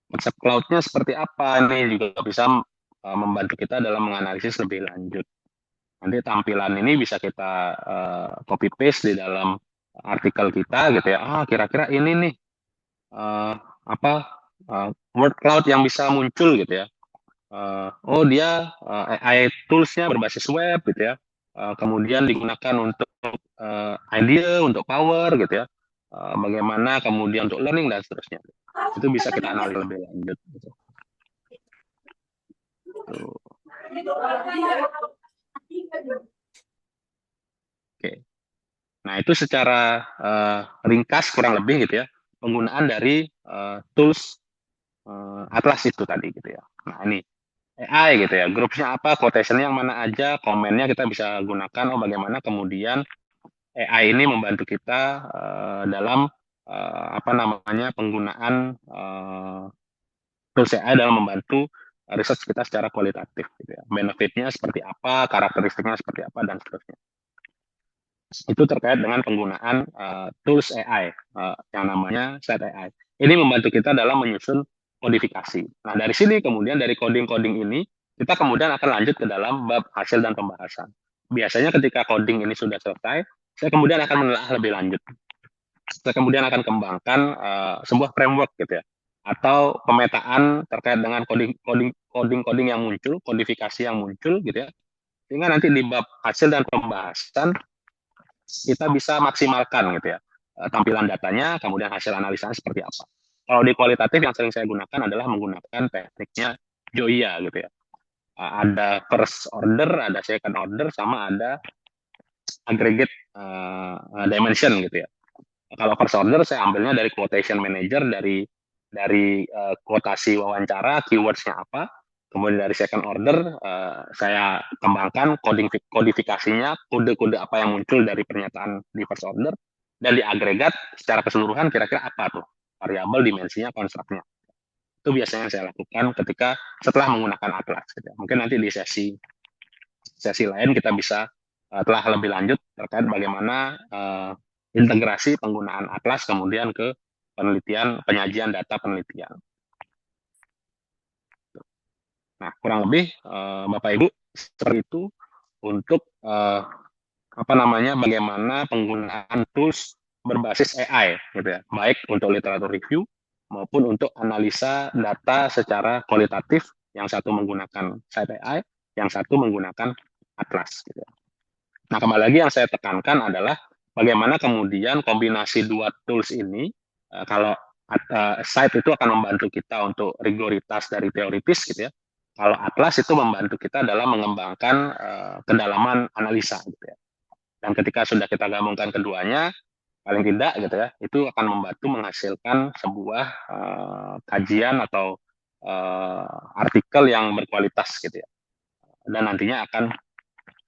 Konsep cloud-nya seperti apa, ini juga bisa membantu kita dalam menganalisis lebih lanjut. Nanti tampilan ini bisa kita copy paste di dalam artikel kita gitu ya. Kira-kira ini nih apa word cloud yang bisa muncul gitu ya. Dia AI tools-nya berbasis web gitu ya. Kemudian digunakan untuk idea, untuk power gitu ya. Bagaimana kemudian untuk learning dan seterusnya. Itu bisa kita analisis lebih lanjut. Gitu. Tuh. Oke. Nah, itu secara ringkas kurang lebih gitu ya, penggunaan dari tools Atlas itu tadi gitu ya. Nah, ini AI gitu ya, grupnya apa, quotation yang mana aja, komennya kita bisa gunakan, bagaimana kemudian AI ini membantu kita dalam apa namanya penggunaan tools AI dalam membantu research kita secara kualitatif gitu ya. Benefitnya seperti apa, karakteristiknya seperti apa, dan seterusnya. Itu terkait dengan penggunaan tools AI yang namanya Set AI. Ini membantu kita dalam menyusun kodifikasi. Nah, dari sini kemudian dari coding-coding ini kita kemudian akan lanjut ke dalam bab hasil dan pembahasan. Biasanya ketika coding ini sudah selesai, saya kemudian akan menelaah lebih lanjut. Saya kemudian akan kembangkan sebuah framework gitu ya, atau pemetaan terkait dengan coding yang muncul, kodifikasi yang muncul gitu ya. Sehingga nanti di bab hasil dan pembahasan kita bisa maksimalkan gitu ya tampilan datanya, kemudian hasil analisanya seperti apa. Kalau di kualitatif yang sering saya gunakan adalah menggunakan tekniknya Joya gitu ya. Ada first order, ada second order, sama ada aggregate dimension gitu ya. Kalau first order saya ambilnya dari quotation manager, dari kuotasi wawancara, keywords-nya apa. Kemudian dari second order saya kembangkan kodifikasinya, kode-kode apa yang muncul dari pernyataan di first order, dan di agregat secara keseluruhan kira-kira apa tuh variabel, dimensinya, konstruknya. Itu biasanya saya lakukan ketika setelah menggunakan Atlas. Gitu. Mungkin nanti di sesi lain kita bisa telah lebih lanjut terkait bagaimana integrasi penggunaan Atlas kemudian ke penelitian, penyajian data penelitian. Nah, kurang lebih Bapak Ibu seperti itu untuk apa namanya bagaimana penggunaan tools berbasis AI gitu ya, baik untuk literatur review maupun untuk analisa data secara kualitatif, yang satu menggunakan Site AI, yang satu menggunakan Atlas gitu ya. Nah, kembali lagi yang saya tekankan adalah bagaimana kemudian kombinasi dua tools ini, kalau Site itu akan membantu kita untuk rigoritas dari teoritis gitu ya. Kalau Atlas itu membantu kita dalam mengembangkan kedalaman analisa gitu ya. Dan ketika sudah kita gabungkan keduanya, paling tidak gitu ya, itu akan membantu menghasilkan sebuah kajian atau artikel yang berkualitas gitu ya. Dan nantinya akan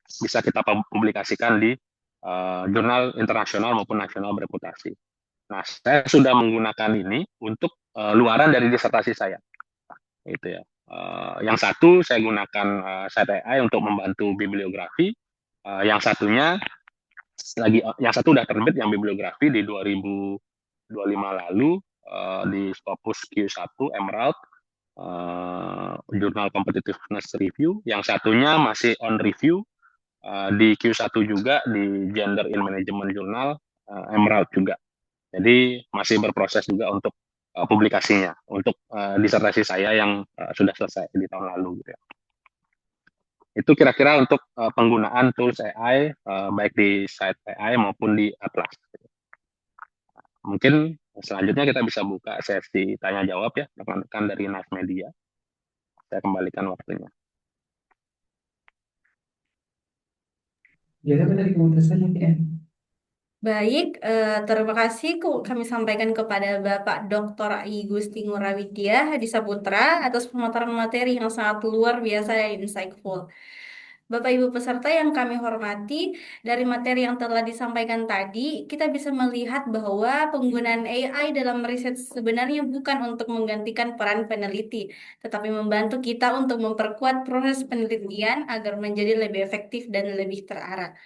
bisa kita publikasikan di jurnal internasional maupun nasional bereputasi. Nah, saya sudah menggunakan ini untuk luaran dari disertasi saya. Itu ya. Yang satu saya gunakan Site AI untuk membantu bibliografi. Yang satunya yang satu udah terbit yang bibliografi di 2025 lalu di Scopus Q1 Emerald Jurnal Competitiveness Review. Yang satunya masih on review di Q1 juga di Gender in Management Journal Emerald juga. Jadi masih berproses juga untuk publikasinya untuk disertasi saya yang sudah selesai di tahun lalu gitu ya. Itu kira-kira untuk penggunaan tools AI baik di Site AI maupun di Atlas. Mungkin selanjutnya kita bisa buka sesi tanya jawab ya rekan-rekan dari Nas Media. Saya kembalikan waktunya. Ya, dari komunitasnya ya. Baik, terima kasih kami sampaikan kepada Bapak Dr. I Gusti Ngurah Saputra atas pemaparan materi yang sangat luar biasa dan insightful. Bapak Ibu peserta yang kami hormati, dari materi yang telah disampaikan tadi, kita bisa melihat bahwa penggunaan AI dalam riset sebenarnya bukan untuk menggantikan peran peneliti, tetapi membantu kita untuk memperkuat proses penelitian agar menjadi lebih efektif dan lebih terarah.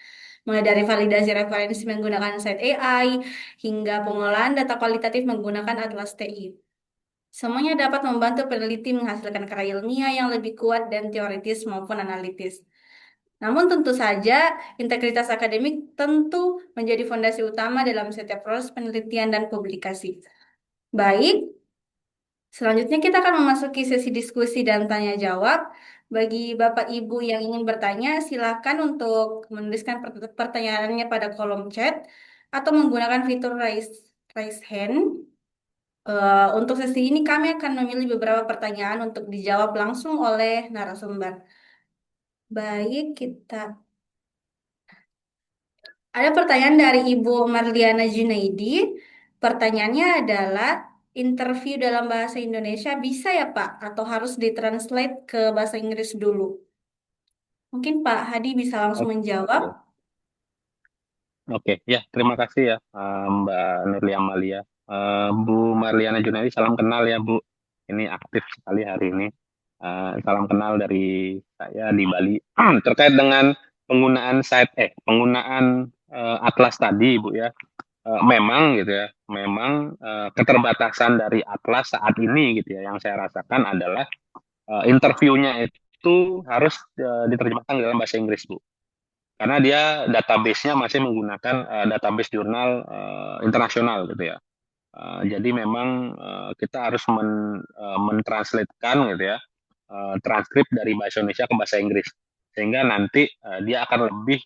Mulai dari validasi referensi menggunakan site AI, hingga pengolahan data kualitatif menggunakan Atlas TI. Semuanya dapat membantu peneliti menghasilkan karya ilmiah yang lebih kuat dan teoritis maupun analitis. Namun tentu saja, integritas akademik tentu menjadi fondasi utama dalam setiap proses penelitian dan publikasi. Baik, selanjutnya kita akan memasuki sesi diskusi dan tanya jawab. Bagi Bapak Ibu yang ingin bertanya, silakan untuk menuliskan pertanyaannya pada kolom chat atau menggunakan fitur raise hand. Untuk sesi ini kami akan memilih beberapa pertanyaan untuk dijawab langsung oleh narasumber. Baik, ada pertanyaan dari Ibu Marliana Junaidi. Pertanyaannya adalah, interview dalam bahasa Indonesia bisa ya Pak? Atau harus ditranslate ke bahasa Inggris dulu? Mungkin Pak Hadi bisa langsung menjawab. Oke, ya terima kasih ya Mbak Nurli Amalia. Bu Marliana Junaidi, salam kenal ya Bu. Ini aktif sekali hari ini. Salam kenal dari saya di Bali. Terkait dengan penggunaan Atlas tadi Bu ya. Memang gitu ya, memang keterbatasan dari Atlas saat ini gitu ya, yang saya rasakan adalah interviewnya itu harus diterjemahkan dalam bahasa Inggris Bu, karena dia database-nya masih menggunakan database jurnal internasional gitu ya. Jadi memang kita harus mentranslatekan gitu ya, transkrip dari bahasa Indonesia ke bahasa Inggris, sehingga nanti dia akan lebih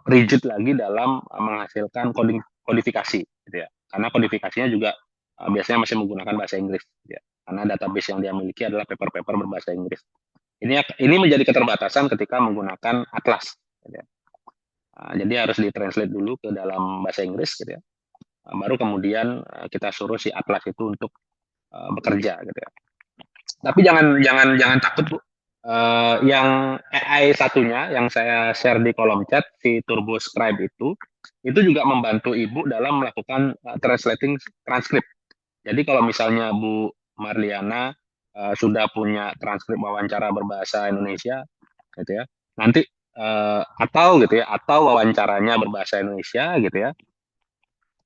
rigid lagi dalam menghasilkan kodifikasi gitu ya, karena kodifikasinya juga biasanya masih menggunakan bahasa Inggris gitu ya, karena database yang dia miliki adalah paper-paper berbahasa Inggris. Ini menjadi keterbatasan ketika menggunakan Atlas gitu ya. Jadi harus ditranslate dulu ke dalam bahasa Inggris gitu ya, baru kemudian kita suruh si Atlas itu untuk bekerja gitu ya. Tapi jangan takut Bu. Yang AI satunya yang saya share di kolom chat, si Turbo Scribe itu juga membantu Ibu dalam melakukan translating transkrip. Jadi kalau misalnya Bu Marliana sudah punya transkrip wawancara berbahasa Indonesia gitu ya, nanti atau gitu ya, atau wawancaranya berbahasa Indonesia gitu ya,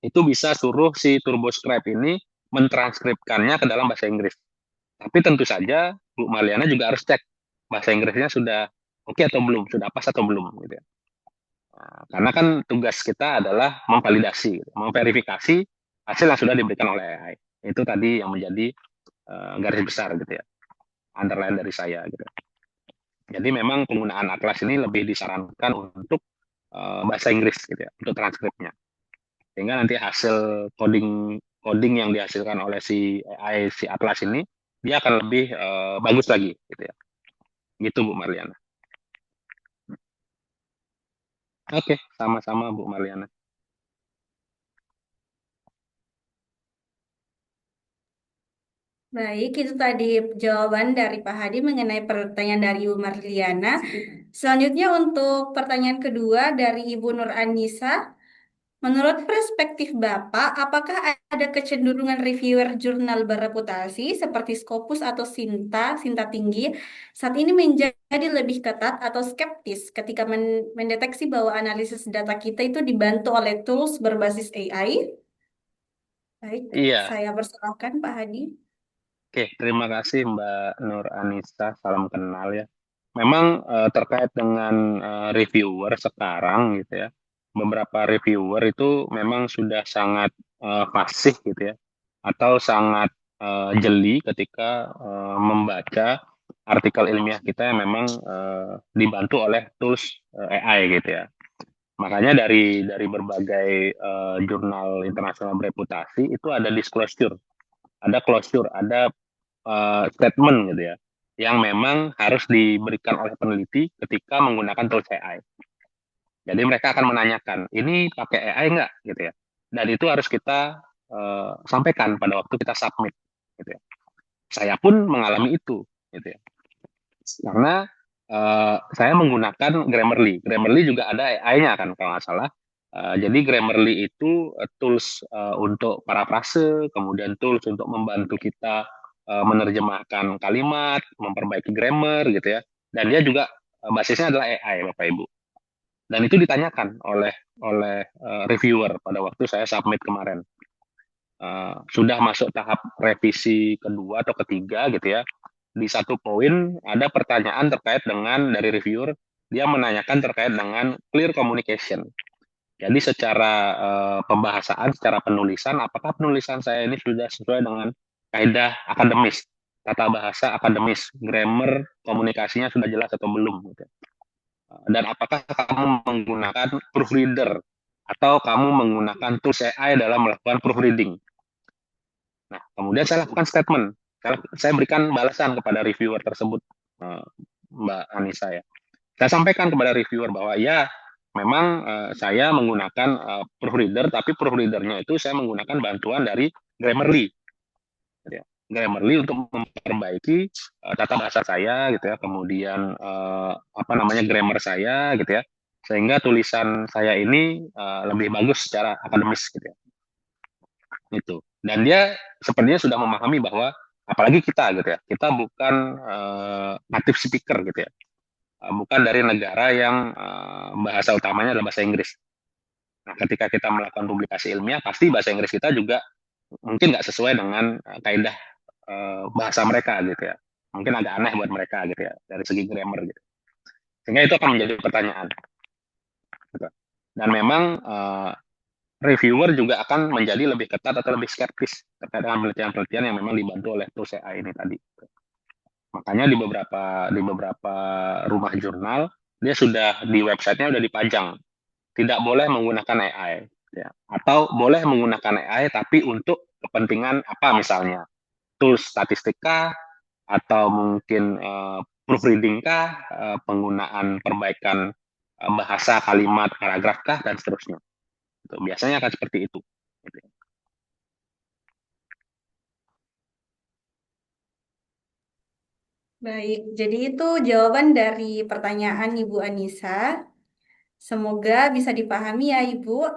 itu bisa suruh si Turbo Scribe ini mentranskripkannya ke dalam bahasa Inggris. Tapi tentu saja Bu Marliana juga harus cek bahasa Inggrisnya sudah oke atau belum, sudah pas atau belum gitu ya. Nah, karena kan tugas kita adalah memvalidasi, gitu, memverifikasi hasil yang sudah diberikan oleh AI. Itu tadi yang menjadi garis besar gitu ya, underline dari saya gitu. Jadi memang penggunaan Atlas ini lebih disarankan untuk bahasa Inggris gitu ya, untuk transkripnya. Sehingga nanti hasil coding yang dihasilkan oleh si AI si Atlas ini dia akan lebih bagus lagi gitu ya. Gitu Bu Marliana. Oke, sama-sama Bu Marliana. Baik, itu tadi jawaban dari Pak Hadi mengenai pertanyaan dari Ibu Marliana. Selanjutnya untuk pertanyaan kedua dari Ibu Nur Anissa. Menurut perspektif Bapak, apakah ada kecenderungan reviewer jurnal bereputasi seperti Scopus atau Sinta Tinggi saat ini menjadi lebih ketat atau skeptis ketika mendeteksi bahwa analisis data kita itu dibantu oleh tools berbasis AI? Baik, Iya, saya persilahkan Pak Hadi. oke, terima kasih Mbak Nur Anissa, salam kenal ya. Memang terkait dengan reviewer sekarang gitu ya, beberapa reviewer itu memang sudah sangat fasih gitu ya, atau sangat jeli ketika membaca artikel ilmiah kita yang memang dibantu oleh tools AI gitu ya. Makanya dari berbagai jurnal internasional bereputasi itu ada disclosure, ada closure, ada statement gitu ya, yang memang harus diberikan oleh peneliti ketika menggunakan tools AI. Jadi mereka akan menanyakan, ini pakai AI nggak gitu ya. Dan itu harus kita sampaikan pada waktu kita submit gitu ya. Saya pun mengalami itu gitu ya. Karena saya menggunakan Grammarly. Grammarly juga ada AI-nya kan kalau nggak salah. Jadi Grammarly itu tools untuk parafrase, kemudian tools untuk membantu kita menerjemahkan kalimat, memperbaiki grammar gitu ya. Dan dia juga basisnya adalah AI, Bapak Ibu. Dan itu ditanyakan oleh reviewer pada waktu saya submit kemarin. Sudah masuk tahap revisi kedua atau ketiga gitu ya. Di satu poin ada pertanyaan terkait dengan dari reviewer, dia menanyakan terkait dengan clear communication. Jadi secara pembahasan, secara penulisan, apakah penulisan saya ini sudah sesuai dengan kaidah akademis, tata bahasa akademis, grammar, komunikasinya sudah jelas atau belum? Gitu. Dan apakah kamu menggunakan proofreader atau kamu menggunakan tools AI dalam melakukan proofreading? Nah, kemudian saya lakukan statement. Saya berikan balasan kepada reviewer tersebut, Mbak Anissa ya. Saya sampaikan kepada reviewer bahwa ya, memang saya menggunakan proofreader, tapi proofreadernya itu saya menggunakan bantuan dari Grammarly. Gitu ya. Grammarly untuk memperbaiki tata bahasa saya gitu ya, kemudian grammar saya gitu ya, sehingga tulisan saya ini lebih bagus secara akademis gitu ya. Itu. Dan dia sepertinya sudah memahami bahwa apalagi kita gitu ya, kita bukan native speaker gitu ya, bukan dari negara yang bahasa utamanya adalah bahasa Inggris. Nah, ketika kita melakukan publikasi ilmiah, pasti bahasa Inggris kita juga mungkin nggak sesuai dengan kaidah bahasa mereka gitu ya. Mungkin agak aneh buat mereka gitu ya, dari segi grammar gitu. Sehingga itu akan menjadi pertanyaan. Gitu. Dan memang reviewer juga akan menjadi lebih ketat atau lebih skeptis terkait dengan penelitian-penelitian yang memang dibantu oleh tools AI ini tadi. Makanya di beberapa rumah jurnal dia sudah di websitenya udah dipajang tidak boleh menggunakan AI ya. Atau boleh menggunakan AI tapi untuk kepentingan apa misalnya tools statistika atau mungkin proofreading kah, penggunaan perbaikan bahasa kalimat paragraf kah dan seterusnya. Itu biasanya akan seperti itu. Baik, jadi itu jawaban dari pertanyaan Ibu Anissa. Semoga bisa dipahami ya Ibu.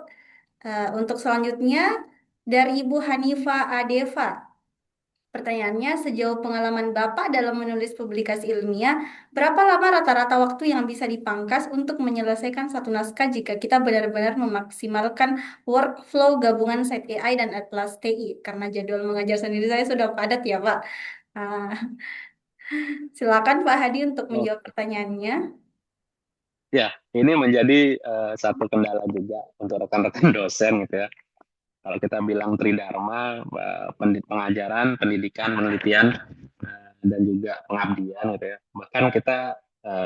Untuk selanjutnya dari Ibu Hanifa Adeva. Pertanyaannya, sejauh pengalaman Bapak dalam menulis publikasi ilmiah, berapa lama rata-rata waktu yang bisa dipangkas untuk menyelesaikan satu naskah jika kita benar-benar memaksimalkan workflow gabungan Site AI dan Atlas TI? Karena jadwal mengajar sendiri saya sudah padat ya, Pak. Ah, silakan Pak Hadi untuk Oh, menjawab pertanyaannya. ya, ini menjadi satu kendala juga untuk rekan-rekan dosen gitu ya. Kalau kita bilang tridharma, pengajaran, pendidikan, penelitian, dan juga pengabdian gitu ya. Bahkan kita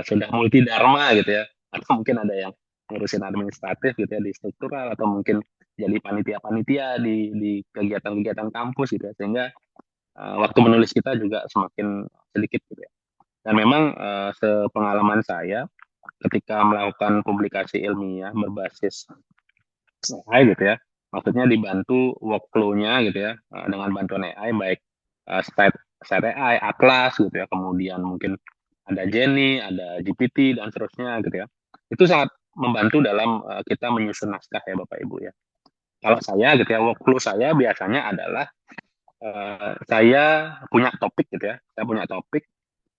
sudah multi dharma gitu ya. Atau mungkin ada yang ngurusin administratif gitu ya di struktural atau mungkin jadi panitia-panitia di kegiatan-kegiatan kampus gitu ya. Sehingga waktu menulis kita juga semakin sedikit gitu ya. Dan memang sepengalaman saya ketika melakukan publikasi ilmiah berbasis AI gitu ya, maksudnya dibantu workflow-nya gitu ya, dengan bantuan AI baik Site AI, Atlas gitu ya, kemudian mungkin ada Jenny, ada GPT dan seterusnya gitu ya. Itu sangat membantu dalam kita menyusun naskah ya Bapak Ibu ya. Kalau saya gitu ya, workflow saya biasanya adalah saya punya topik gitu ya, saya punya topik,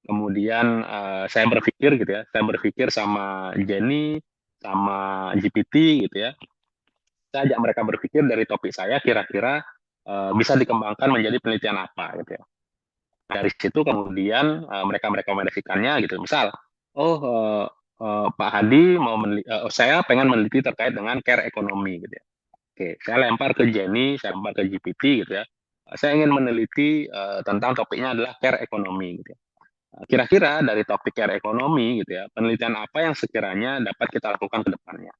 kemudian saya berpikir gitu ya, saya berpikir sama Jenny, sama GPT gitu ya, saya ajak mereka berpikir dari topik saya kira-kira bisa dikembangkan menjadi penelitian apa gitu ya. Dari situ kemudian mereka merekomendasikannya gitu. Misal, Pak Hadi saya pengen meneliti terkait dengan care ekonomi gitu ya. Oke, saya lempar ke Jenny, saya lempar ke GPT gitu ya. Saya ingin meneliti tentang topiknya adalah care ekonomi gitu ya. Kira-kira dari topik care ekonomi gitu ya, penelitian apa yang sekiranya dapat kita lakukan ke depannya.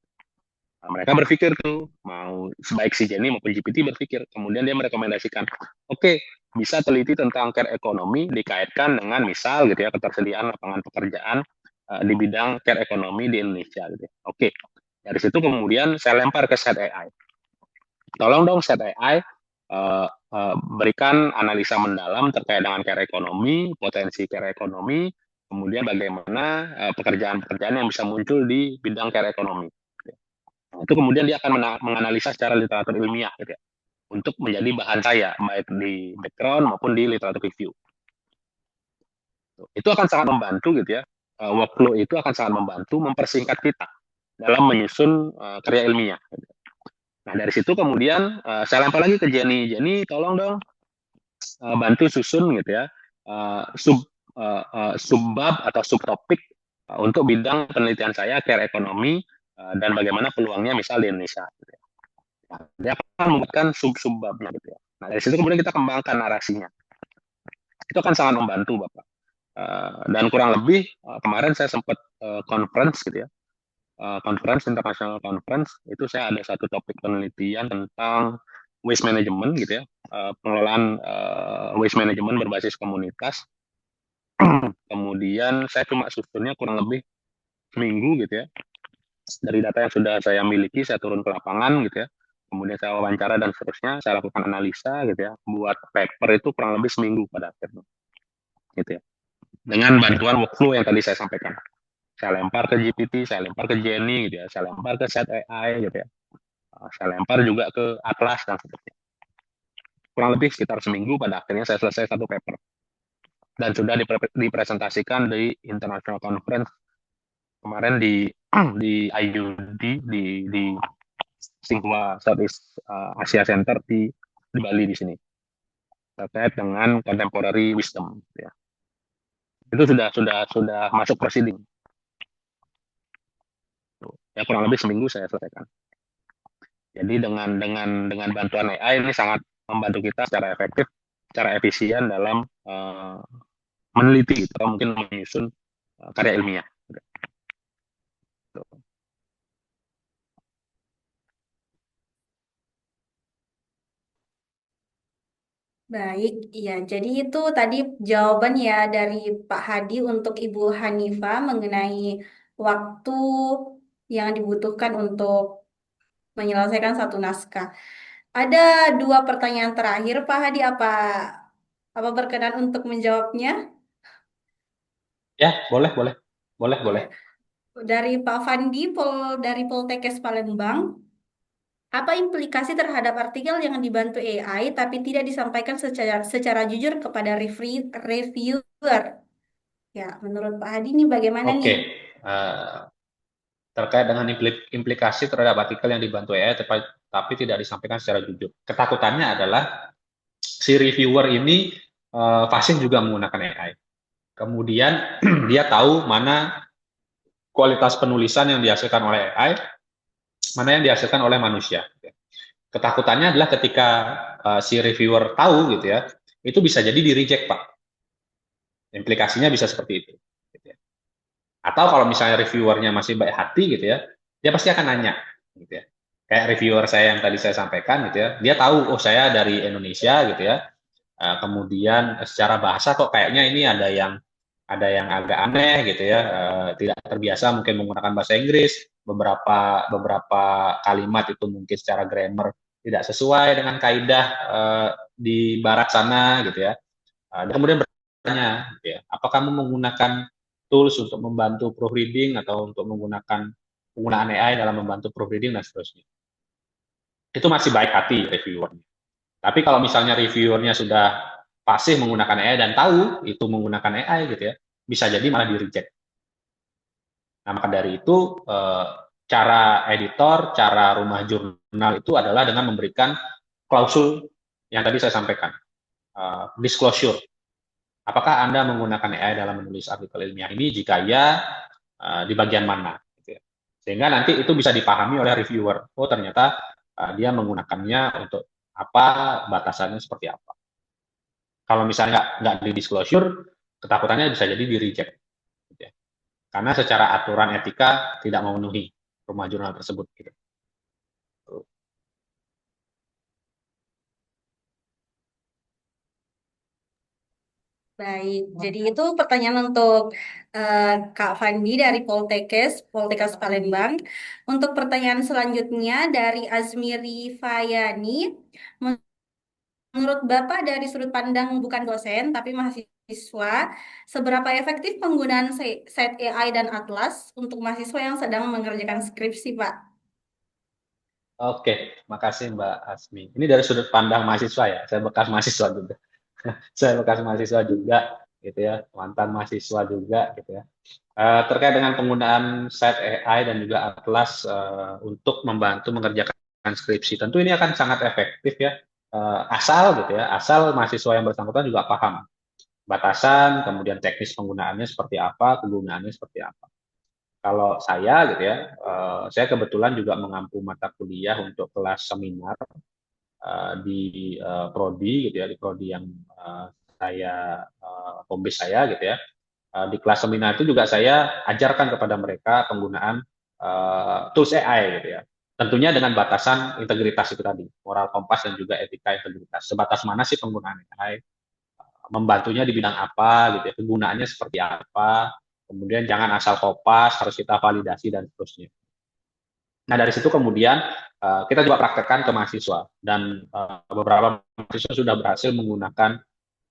Nah, mereka berpikir tuh, mau baik si Jenny maupun GPT berpikir. Kemudian dia merekomendasikan, oke, bisa teliti tentang care ekonomi dikaitkan dengan misal gitu ya, ketersediaan lapangan pekerjaan di bidang care ekonomi di Indonesia. Gitu ya. Oke, dari situ kemudian saya lempar ke Set AI. Tolong dong Set AI berikan analisa mendalam terkait dengan care ekonomi, potensi care ekonomi, kemudian bagaimana pekerjaan-pekerjaan yang bisa muncul di bidang care ekonomi. Nah, itu kemudian dia akan menganalisa secara literatur ilmiah gitu ya, untuk menjadi bahan saya baik di background maupun di literatur review. Itu akan sangat membantu gitu ya. Workflow itu akan sangat membantu mempersingkat kita dalam menyusun karya ilmiah. Nah, dari situ kemudian saya lempar lagi ke Jenny. Jenny, tolong dong bantu susun gitu ya, subbab atau subtopik untuk bidang penelitian saya care ekonomi dan bagaimana peluangnya misal di Indonesia. Gitu ya. Nah, dia akan membuatkan subbabnya gitu ya. Nah, dari situ kemudian kita kembangkan narasinya. Itu akan sangat membantu Bapak. Dan kurang lebih kemarin saya sempat conference gitu ya, conference international conference itu saya ada satu topik penelitian tentang waste management gitu ya, pengelolaan waste management berbasis komunitas. Kemudian saya cuma susunnya kurang lebih seminggu gitu ya, dari data yang sudah saya miliki saya turun ke lapangan gitu ya, kemudian saya wawancara dan seterusnya, saya lakukan analisa gitu ya, buat paper itu kurang lebih seminggu pada akhirnya gitu ya, dengan bantuan workflow yang tadi saya sampaikan. Saya lempar ke GPT, saya lempar ke Jenny gitu ya, saya lempar ke Set AI gitu ya, saya lempar juga ke Atlas dan seterusnya. Kurang lebih sekitar seminggu pada akhirnya saya selesai satu paper dan sudah dipresentasikan di international conference kemarin di di IUD di Tsinghua Southeast Asia Center di Bali di sini terkait dengan contemporary wisdom gitu ya. Itu sudah masuk proceeding. Ya kurang lebih seminggu saya selesaikan. Jadi dengan bantuan AI ini sangat membantu kita secara efektif, secara efisien dalam meneliti atau mungkin menyusun karya ilmiah. Baik, iya. Jadi itu tadi jawaban ya dari Pak Hadi untuk Ibu Hanifah mengenai waktu yang dibutuhkan untuk menyelesaikan satu naskah. Ada dua pertanyaan terakhir, Pak Hadi. Apa berkenan untuk menjawabnya? Ya, boleh, boleh. Boleh, boleh. Ya. Dari Pak Fandi, dari Poltekkes Palembang. Apa implikasi terhadap artikel yang dibantu AI tapi tidak disampaikan secara jujur kepada reviewer? Ya, menurut Pak Hadi ini bagaimana nih? Oke, terkait dengan implikasi terhadap artikel yang dibantu AI tapi tidak disampaikan secara jujur. Ketakutannya adalah si reviewer ini fasih juga menggunakan AI. Kemudian dia tahu mana kualitas penulisan yang dihasilkan oleh AI, mana yang dihasilkan oleh manusia. Ketakutannya adalah ketika si reviewer tahu gitu ya, itu bisa jadi di reject Pak. Implikasinya bisa seperti itu. Gitu ya. Atau kalau misalnya reviewernya masih baik hati gitu ya, dia pasti akan nanya. Gitu ya. Kayak reviewer saya yang tadi saya sampaikan gitu ya, dia tahu oh saya dari Indonesia gitu ya. Kemudian secara bahasa kok kayaknya ini ada yang agak aneh gitu ya, tidak terbiasa mungkin menggunakan bahasa Inggris, beberapa kalimat itu mungkin secara grammar tidak sesuai dengan kaidah di barat sana gitu ya. Dan kemudian bertanya, gitu ya, apa kamu menggunakan tools untuk membantu proofreading atau untuk menggunakan penggunaan AI dalam membantu proofreading dan seterusnya. Itu masih baik hati reviewernya. Tapi kalau misalnya reviewernya sudah fasih menggunakan AI dan tahu itu menggunakan AI gitu ya, bisa jadi malah di-reject. Nah, maka dari itu cara editor, cara rumah jurnal itu adalah dengan memberikan klausul yang tadi saya sampaikan, disclosure. Apakah Anda menggunakan AI dalam menulis artikel ilmiah ini? Jika ya, di bagian mana? Gitu ya. Sehingga nanti itu bisa dipahami oleh reviewer. Oh, ternyata dia menggunakannya untuk apa, batasannya seperti apa. Kalau misalnya nggak di disclosure, ketakutannya bisa jadi di reject. Gitu ya. Karena secara aturan etika tidak memenuhi rumah jurnal tersebut. Gitu. Baik, jadi itu pertanyaan untuk Kak Fandi dari Poltekkes Palembang. Untuk pertanyaan selanjutnya dari Azmiri Fayani. Menurut Bapak dari sudut pandang bukan dosen tapi mahasiswa mahasiswa, seberapa efektif penggunaan Set AI dan Atlas untuk mahasiswa yang sedang mengerjakan skripsi, Pak? Oke, makasih Mbak Asmi. Ini dari sudut pandang mahasiswa ya, saya bekas mahasiswa juga. Saya bekas mahasiswa juga, gitu ya, mantan mahasiswa juga, gitu ya. Terkait dengan penggunaan Set AI dan juga Atlas untuk membantu mengerjakan skripsi, tentu ini akan sangat efektif ya, asal gitu ya, asal mahasiswa yang bersangkutan juga paham batasan, kemudian teknis penggunaannya seperti apa, kegunaannya seperti apa. Kalau saya gitu ya, saya kebetulan juga mengampu mata kuliah untuk kelas seminar di prodi gitu ya, di prodi yang saya home base saya gitu ya. Di kelas seminar itu juga saya ajarkan kepada mereka penggunaan tools AI gitu ya. Tentunya dengan batasan integritas itu tadi, moral kompas dan juga etika integritas. Sebatas mana sih penggunaan AI? Membantunya di bidang apa gitu ya, kegunaannya seperti apa, kemudian jangan asal kopas, harus kita validasi dan seterusnya. Nah dari situ kemudian kita juga praktekkan ke mahasiswa dan beberapa mahasiswa sudah berhasil menggunakan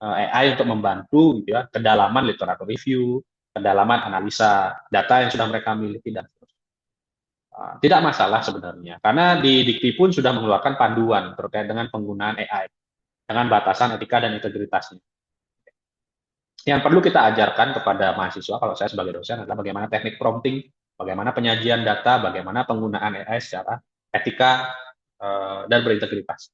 AI untuk membantu gitu ya, kedalaman literatur review, kedalaman analisa data yang sudah mereka miliki dan seterusnya. Tidak masalah sebenarnya, karena di Dikti pun sudah mengeluarkan panduan terkait dengan penggunaan AI dengan batasan etika dan integritasnya. Yang perlu kita ajarkan kepada mahasiswa, kalau saya sebagai dosen, adalah bagaimana teknik prompting, bagaimana penyajian data, bagaimana penggunaan AI secara etika dan berintegritas.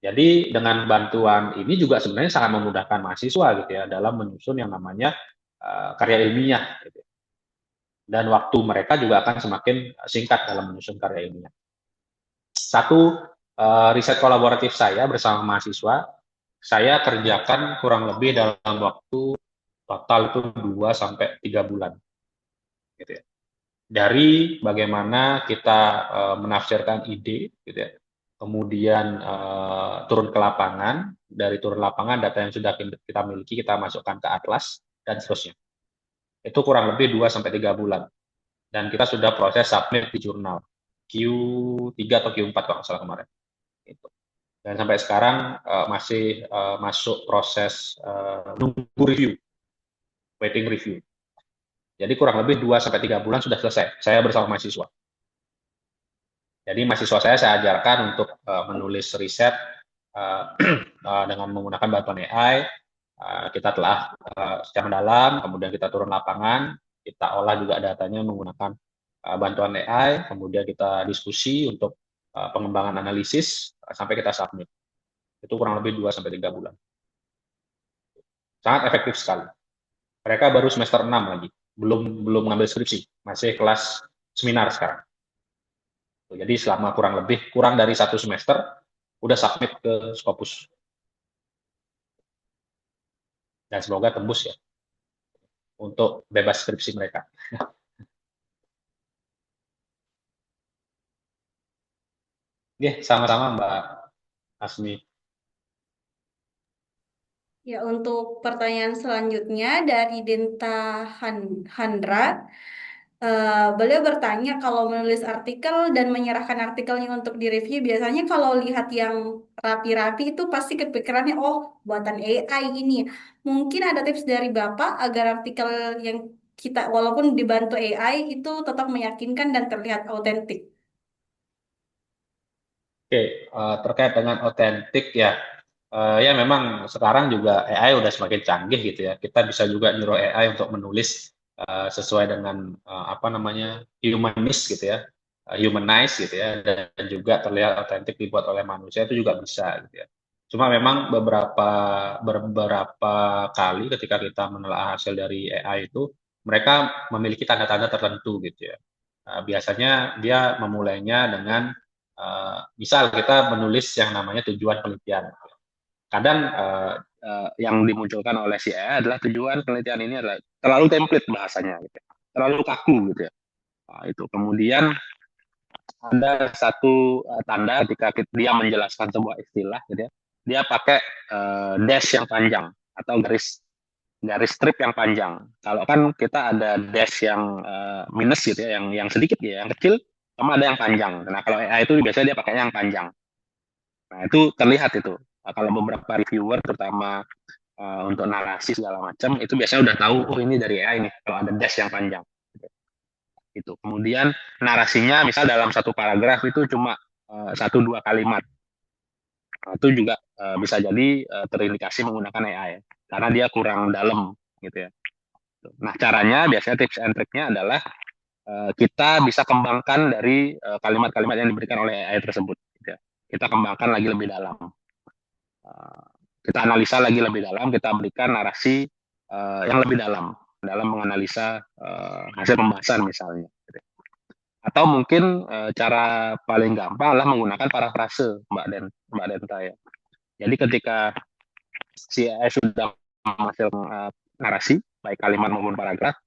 Jadi dengan bantuan ini juga sebenarnya sangat memudahkan mahasiswa gitu ya dalam menyusun yang namanya karya ilmiah. Gitu. Dan waktu mereka juga akan semakin singkat dalam menyusun karya ilmiah. Satu riset kolaboratif saya bersama mahasiswa, saya kerjakan kurang lebih dalam waktu total itu 2 sampai 3 bulan. Gitu ya. Dari bagaimana kita menafsirkan ide, gitu ya. Kemudian turun ke lapangan, dari turun lapangan data yang sudah kita miliki kita masukkan ke Atlas dan seterusnya. Itu kurang lebih 2 sampai 3 bulan. Dan kita sudah proses submit di jurnal Q3 atau Q4 kalau nggak salah kemarin. Gitu. Dan sampai sekarang masih masuk proses nunggu review, waiting review. Jadi kurang lebih 2 sampai 3 bulan sudah selesai. Saya bersama mahasiswa. Jadi mahasiswa saya ajarkan untuk menulis riset dengan menggunakan bantuan AI. Kita telah secara mendalam, kemudian kita turun lapangan, kita olah juga datanya menggunakan bantuan AI, kemudian kita diskusi untuk pengembangan analisis sampai kita submit. Itu kurang lebih 2 sampai 3 bulan. Sangat efektif sekali. Mereka baru semester 6 lagi, belum ngambil skripsi, masih kelas seminar sekarang. Jadi selama kurang dari 1 semester udah submit ke Scopus. Dan semoga tembus ya untuk bebas skripsi mereka. Oke, sama-sama Mbak Asmi. Ya, untuk pertanyaan selanjutnya dari Denta Handra, beliau bertanya kalau menulis artikel dan menyerahkan artikelnya untuk direview, biasanya kalau lihat yang rapi-rapi itu pasti kepikirannya, oh buatan AI ini. Mungkin ada tips dari Bapak agar artikel yang kita walaupun dibantu AI itu tetap meyakinkan dan terlihat autentik. Oke, terkait dengan otentik ya, ya memang sekarang juga AI udah semakin canggih gitu ya. Kita bisa juga nyuruh AI untuk menulis sesuai dengan apa namanya humanis gitu ya, humanize gitu ya, dan juga terlihat otentik dibuat oleh manusia itu juga bisa gitu ya. Cuma memang beberapa kali ketika kita menelaah hasil dari AI itu, mereka memiliki tanda-tanda tertentu gitu ya. Biasanya dia memulainya dengan misal kita menulis yang namanya tujuan penelitian. Kadang yang dimunculkan oleh si AI adalah tujuan penelitian ini adalah terlalu template bahasanya, gitu. Terlalu kaku gitu ya. Nah, itu kemudian ada satu tanda ketika dia menjelaskan sebuah istilah, gitu ya. Dia pakai dash yang panjang atau garis strip yang panjang. Kalau kan kita ada dash yang minus gitu ya, yang sedikit ya, yang kecil, sama ada yang panjang. Nah kalau AI itu biasanya dia pakainya yang panjang. Nah itu terlihat itu. Nah, kalau beberapa reviewer terutama untuk narasi segala macam, itu biasanya udah tahu, oh ini dari AI nih, kalau ada dash yang panjang. Itu. Kemudian narasinya misal dalam satu paragraf itu cuma 1-2 kalimat. Itu juga bisa jadi terindikasi menggunakan AI karena dia kurang dalam gitu ya. Nah, caranya biasanya tips and triknya adalah kita bisa kembangkan dari kalimat-kalimat yang diberikan oleh AI tersebut gitu ya. Kita kembangkan lagi lebih dalam. Kita analisa lagi lebih dalam, kita berikan narasi yang lebih dalam menganalisa hasil pembahasan misalnya. Atau mungkin cara paling gampang adalah menggunakan parafrase, Mbak Denta ya. Jadi ketika si AI sudah menghasilkan narasi, baik kalimat maupun paragraf,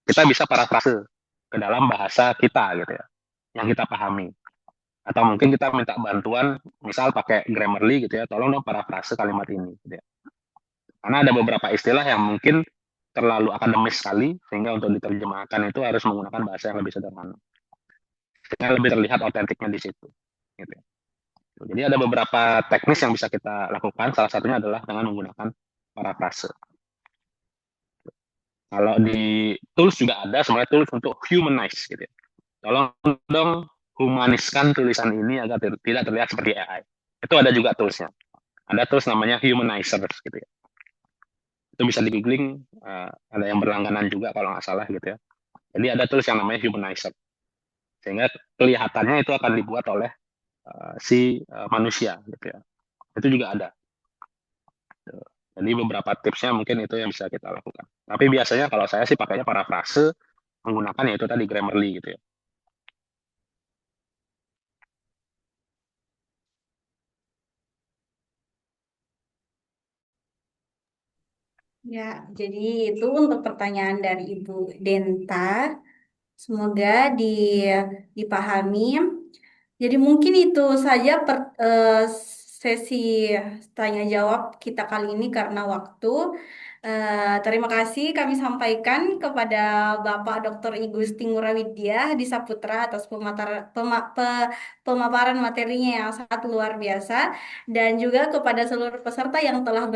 kita bisa parafrase ke dalam bahasa kita gitu ya, yang kita pahami. Atau mungkin kita minta bantuan, misal pakai Grammarly gitu ya, tolong dong parafrase kalimat ini. Gitu ya. Karena ada beberapa istilah yang mungkin terlalu akademis sekali, sehingga untuk diterjemahkan itu harus menggunakan bahasa yang lebih sederhana. Sehingga lebih terlihat otentiknya di situ. Gitu. Jadi ada beberapa teknis yang bisa kita lakukan, salah satunya adalah dengan menggunakan parafrase. Kalau di tools juga ada sebenarnya tools untuk humanize gitu ya. Tolong dong humaniskan tulisan ini agar tidak terlihat seperti AI. Itu ada juga toolsnya. Ada tools namanya humanizer gitu ya. Itu bisa di googling, ada yang berlangganan juga kalau nggak salah gitu ya. Jadi ada tools yang namanya humanizer. Sehingga kelihatannya itu akan dibuat oleh si manusia gitu ya. Itu juga ada. Jadi beberapa tipsnya mungkin itu yang bisa kita lakukan. Tapi biasanya kalau saya sih pakainya parafrase, menggunakan yaitu tadi Grammarly gitu ya. Ya, jadi itu untuk pertanyaan dari Ibu Denta. Semoga dipahami. Jadi mungkin itu saja sesi tanya jawab kita kali ini karena waktu. Terima kasih kami sampaikan kepada Bapak Dr. Igusti Ngurah-Widya di Saputra atas pemaparan materinya yang sangat luar biasa dan juga kepada seluruh peserta yang telah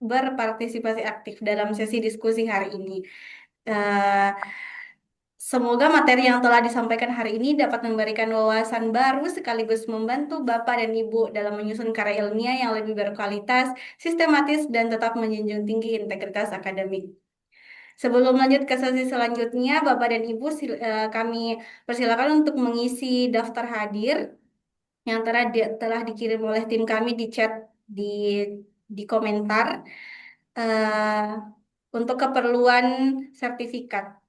berpartisipasi aktif dalam sesi diskusi hari ini. Eh, Semoga materi yang telah disampaikan hari ini dapat memberikan wawasan baru sekaligus membantu Bapak dan Ibu dalam menyusun karya ilmiah yang lebih berkualitas, sistematis, dan tetap menjunjung tinggi integritas akademik. Sebelum lanjut ke sesi selanjutnya, Bapak dan Ibu kami persilakan untuk mengisi daftar hadir yang telah dikirim oleh tim kami di chat di komentar untuk keperluan sertifikat.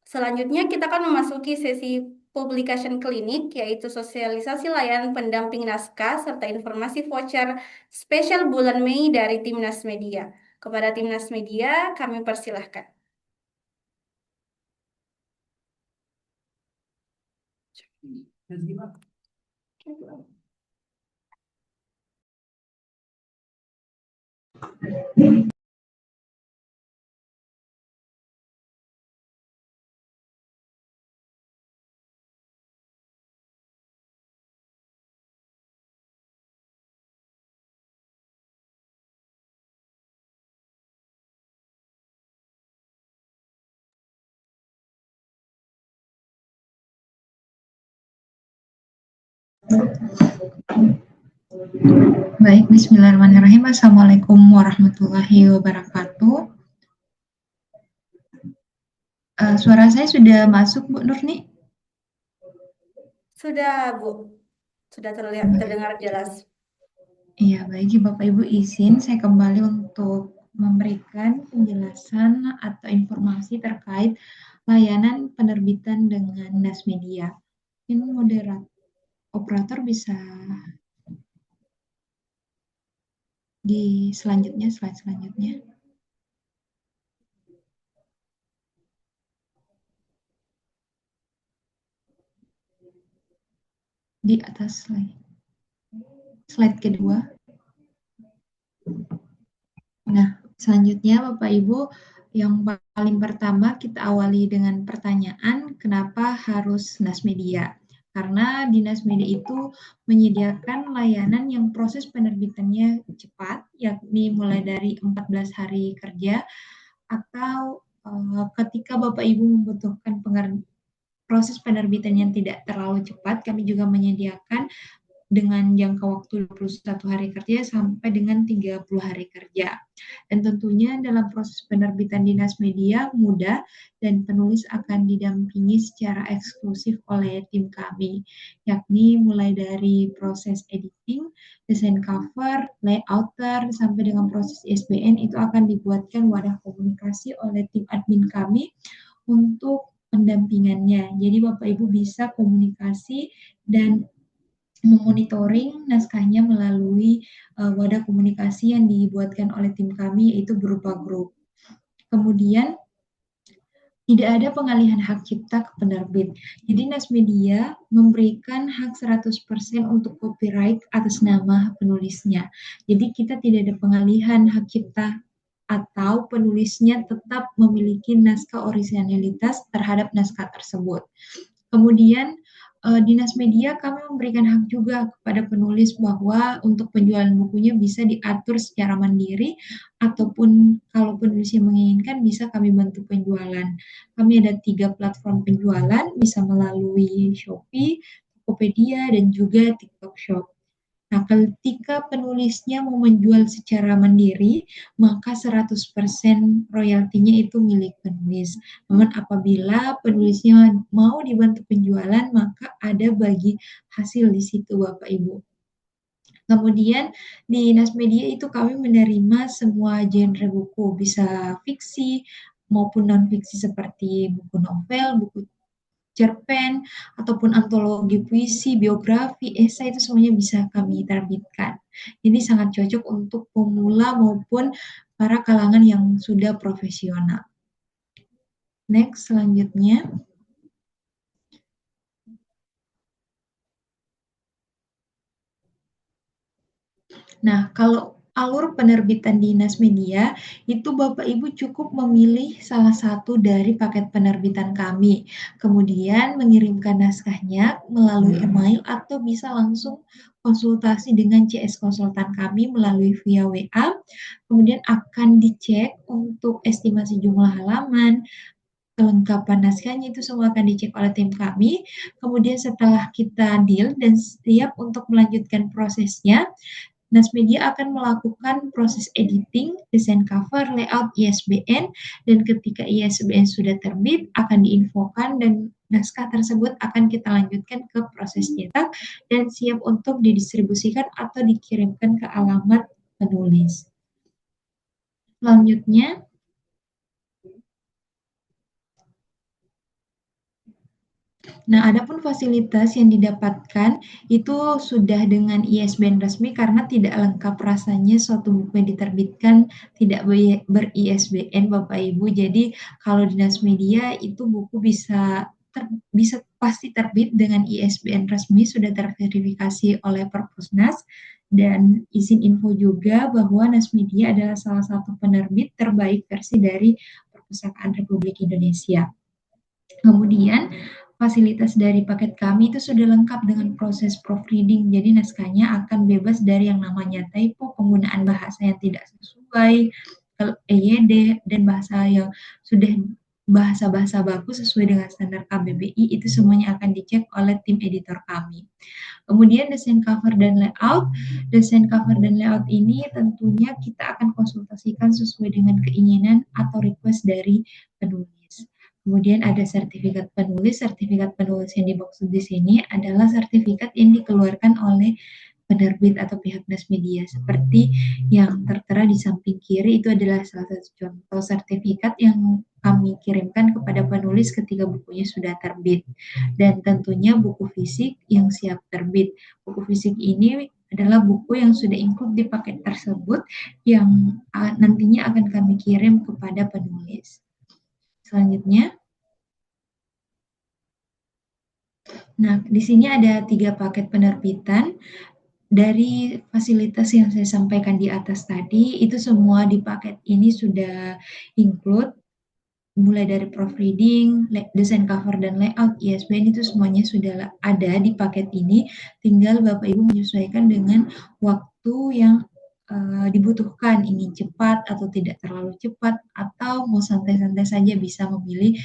Selanjutnya kita akan memasuki sesi publication klinik, yaitu sosialisasi layanan pendamping naskah serta informasi voucher spesial bulan Mei dari Timnas Media. Kepada Timnas Media, kami persilahkan. Baik, bismillahirrahmanirrahim. Assalamualaikum warahmatullahi wabarakatuh. Suara saya sudah masuk, Bu Nurni? Sudah, Bu. Sudah terdengar jelas. Iya, baik Bapak Ibu, izin saya kembali untuk memberikan penjelasan atau informasi terkait layanan penerbitan dengan NAS Media. Ini moderator operator bisa di selanjutnya, slide selanjutnya. Di atas slide kedua. Nah, selanjutnya Bapak Ibu, yang paling pertama kita awali dengan pertanyaan, kenapa harus NAS Media? karena Dinas Media itu menyediakan layanan yang proses penerbitannya cepat, yakni mulai dari 14 hari kerja, atau ketika Bapak Ibu membutuhkan proses penerbitan yang tidak terlalu cepat, kami juga menyediakan dengan jangka waktu 21 hari kerja sampai dengan 30 hari kerja. Dan tentunya dalam proses penerbitan Dinas Media mudah dan penulis akan didampingi secara eksklusif oleh tim kami, yakni mulai dari proses editing, desain cover, layouter, sampai dengan proses ISBN itu akan dibuatkan wadah komunikasi oleh tim admin kami untuk pendampingannya. Jadi Bapak Ibu bisa komunikasi dan memonitoring naskahnya melalui wadah komunikasi yang dibuatkan oleh tim kami, yaitu berupa grup. Kemudian tidak ada pengalihan hak cipta ke penerbit. Jadi Nas Media memberikan hak 100% untuk copyright atas nama penulisnya. Jadi kita tidak ada pengalihan hak cipta atau penulisnya tetap memiliki naskah originalitas terhadap naskah tersebut. Kemudian Dinas Media kami memberikan hak juga kepada penulis bahwa untuk penjualan bukunya bisa diatur secara mandiri ataupun kalau penulisnya menginginkan bisa kami bantu penjualan. Kami ada 3 platform penjualan, bisa melalui Shopee, Tokopedia, dan juga TikTok Shop. Nah, ketika penulisnya mau menjual secara mandiri, maka 100% royaltinya itu milik penulis. Namun apabila penulisnya mau dibantu penjualan, maka ada bagi hasil di situ Bapak Ibu. Kemudian di Dinas Media itu kami menerima semua genre buku, bisa fiksi maupun non-fiksi seperti buku novel, buku cerpen, ataupun antologi puisi, biografi, esai, itu semuanya bisa kami terbitkan. Ini sangat cocok untuk pemula maupun para kalangan yang sudah profesional. Next, selanjutnya. Nah, kalau alur penerbitan Dinas Media, itu Bapak Ibu cukup memilih salah satu dari paket penerbitan kami. Kemudian mengirimkan naskahnya melalui email atau bisa langsung konsultasi dengan CS konsultan kami melalui via WA. Kemudian akan dicek untuk estimasi jumlah halaman, kelengkapan naskahnya itu semua akan dicek oleh tim kami. Kemudian setelah kita deal dan siap untuk melanjutkan prosesnya, Nas Media akan melakukan proses editing, desain cover, layout, ISBN, dan ketika ISBN sudah terbit, akan diinfokan dan naskah tersebut akan kita lanjutkan ke proses cetak dan siap untuk didistribusikan atau dikirimkan ke alamat penulis. Selanjutnya, nah, adapun fasilitas yang didapatkan itu sudah dengan ISBN resmi karena tidak lengkap rasanya suatu buku yang diterbitkan tidak ber-ISBN Bapak Ibu. Jadi kalau Dinas Media itu buku bisa pasti terbit dengan ISBN resmi sudah terverifikasi oleh Perpusnas dan izin info juga bahwa Nas Media adalah salah satu penerbit terbaik versi dari Perpustakaan Republik Indonesia. Kemudian fasilitas dari paket kami itu sudah lengkap dengan proses proofreading, jadi naskahnya akan bebas dari yang namanya typo, penggunaan bahasa yang tidak sesuai, EYD, dan bahasa yang sudah bahasa-bahasa baku sesuai dengan standar KBBI, itu semuanya akan dicek oleh tim editor kami. Kemudian desain cover dan layout. Desain cover dan layout ini tentunya kita akan konsultasikan sesuai dengan keinginan atau request dari penulis. Kemudian ada sertifikat penulis. Sertifikat penulis yang dimaksud di sini adalah sertifikat yang dikeluarkan oleh penerbit atau pihak Nas Media. Seperti yang tertera di samping kiri itu adalah salah satu contoh sertifikat yang kami kirimkan kepada penulis ketika bukunya sudah terbit. Dan tentunya buku fisik yang siap terbit. Buku fisik ini adalah buku yang sudah include di paket tersebut yang nantinya akan kami kirim kepada penulis. Selanjutnya, nah di sini ada 3 paket penerbitan dari fasilitas yang saya sampaikan di atas tadi. Itu semua di paket ini sudah include mulai dari proofreading, desain cover dan layout, ISBN itu semuanya sudah ada di paket ini. Tinggal Bapak Ibu menyesuaikan dengan waktu yang dibutuhkan, ingin cepat atau tidak terlalu cepat, atau mau santai-santai saja bisa memilih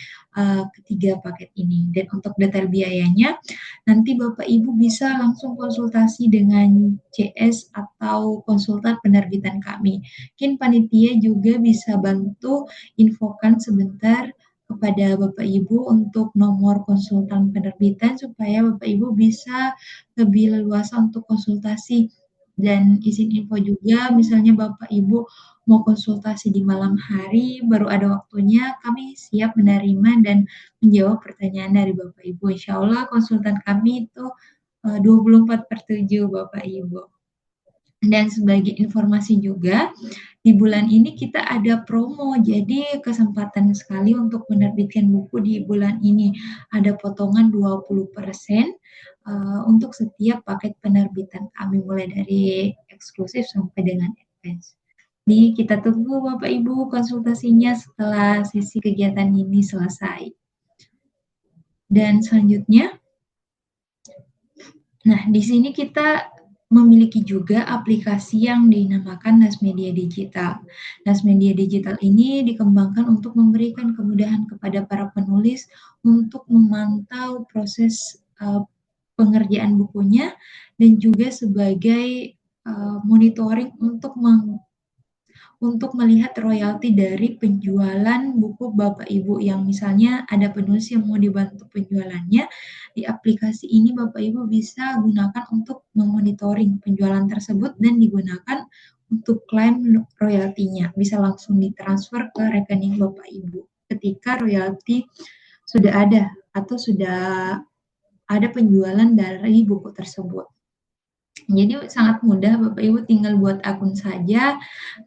ketiga paket ini. Dan untuk detail biayanya, nanti Bapak Ibu bisa langsung konsultasi dengan CS atau konsultan penerbitan kami. Mungkin panitia juga bisa bantu infokan sebentar kepada Bapak Ibu untuk nomor konsultan penerbitan supaya Bapak Ibu bisa lebih leluasa untuk konsultasi. Dan izin info juga, misalnya Bapak Ibu mau konsultasi di malam hari, baru ada waktunya, kami siap menerima dan menjawab pertanyaan dari Bapak Ibu. Insya Allah konsultan kami itu 24/7 Bapak Ibu. Dan sebagai informasi juga, di bulan ini kita ada promo, jadi kesempatan sekali untuk menerbitkan buku di bulan ini. Ada potongan 20% untuk setiap paket penerbitan kami, mulai dari eksklusif sampai dengan advance. Jadi kita tunggu Bapak Ibu konsultasinya setelah sesi kegiatan ini selesai. Dan selanjutnya, nah di sini kita memiliki juga aplikasi yang dinamakan Nasmedia Digital. Nasmedia Digital ini dikembangkan untuk memberikan kemudahan kepada para penulis untuk memantau proses pengerjaan bukunya dan juga sebagai monitoring untuk melihat royalti dari penjualan buku Bapak Ibu yang misalnya ada penulis yang mau dibantu penjualannya, di aplikasi ini Bapak Ibu bisa gunakan untuk memonitoring penjualan tersebut dan digunakan untuk klaim royaltinya. Bisa langsung ditransfer ke rekening Bapak Ibu ketika royalti sudah ada atau sudah ada penjualan dari buku tersebut. Jadi sangat mudah, Bapak Ibu tinggal buat akun saja,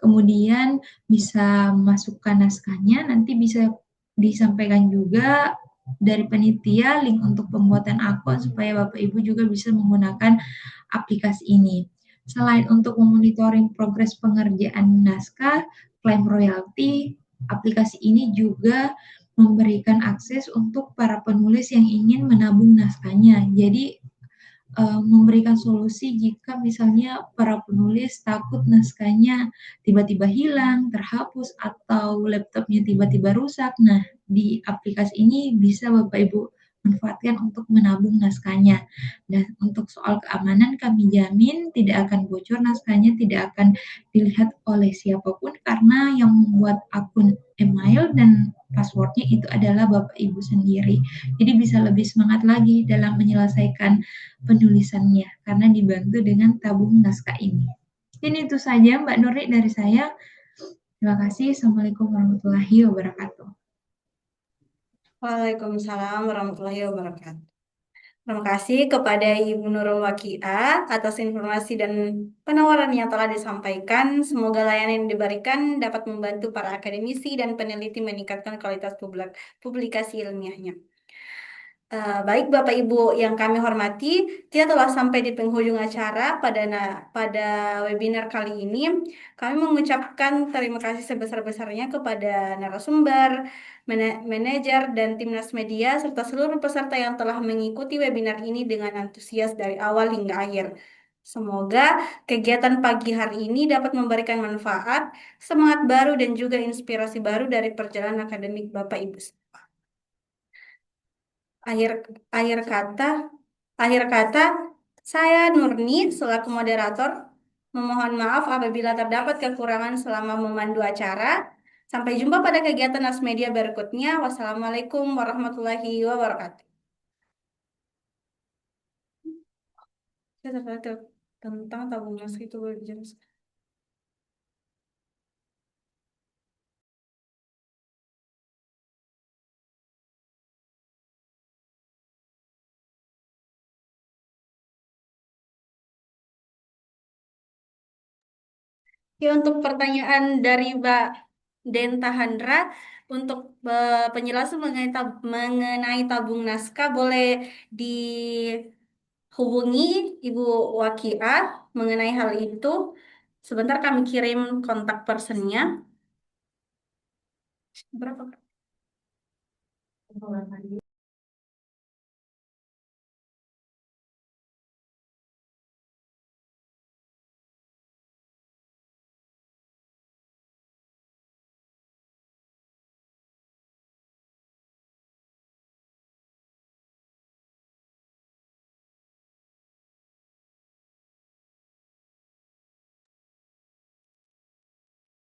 kemudian bisa masukkan naskahnya, nanti bisa disampaikan juga dari panitia link untuk pembuatan akun supaya Bapak Ibu juga bisa menggunakan aplikasi ini. Selain untuk memonitoring progres pengerjaan naskah, klaim royalti, aplikasi ini juga memberikan akses untuk para penulis yang ingin menabung naskahnya. Jadi memberikan solusi jika misalnya para penulis takut naskahnya tiba-tiba hilang, terhapus, atau laptopnya tiba-tiba rusak. Nah, di aplikasi ini bisa Bapak Ibu manfaatkan untuk menabung naskahnya. Dan untuk soal keamanan kami jamin tidak akan bocor naskahnya, tidak akan dilihat oleh siapapun karena yang membuat akun email dan passwordnya itu adalah Bapak Ibu sendiri. Jadi bisa lebih semangat lagi dalam menyelesaikan penulisannya karena dibantu dengan tabung naskah ini. Ini itu saja Mbak Nuri dari saya. Terima kasih. Assalamualaikum warahmatullahi wabarakatuh. Waalaikumsalam warahmatullahi wabarakatuh. Terima kasih kepada Ibu Nurul Wakiah atas informasi dan penawaran yang telah disampaikan. Semoga layanan yang diberikan dapat membantu para akademisi dan peneliti meningkatkan kualitas publikasi ilmiahnya. Baik Bapak Ibu yang kami hormati, kita telah sampai di penghujung acara pada webinar kali ini. Kami mengucapkan terima kasih sebesar-besarnya kepada narasumber, manajer, dan timnas media, serta seluruh peserta yang telah mengikuti webinar ini dengan antusias dari awal hingga akhir. Semoga kegiatan pagi hari ini dapat memberikan manfaat, semangat baru, dan juga inspirasi baru dari perjalanan akademik Bapak Ibu. Akhir akhir kata akhir kata saya Nurni selaku moderator memohon maaf apabila terdapat kekurangan selama memandu acara. Sampai jumpa pada kegiatan Nasmedia berikutnya. Wassalamualaikum warahmatullahi wabarakatuh. Saya tertarik tentang tabung gas itu berbicara. Oke, untuk pertanyaan dari Mbak Denta Handra, untuk penjelasan mengenai tabung naskah boleh dihubungi Ibu Wakiah mengenai hal itu. Sebentar kami kirim kontak personnya. Berapa?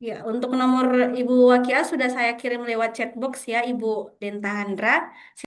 Ya, untuk nomor Ibu Wakia sudah saya kirim lewat chatbox ya, Ibu Dentahandra.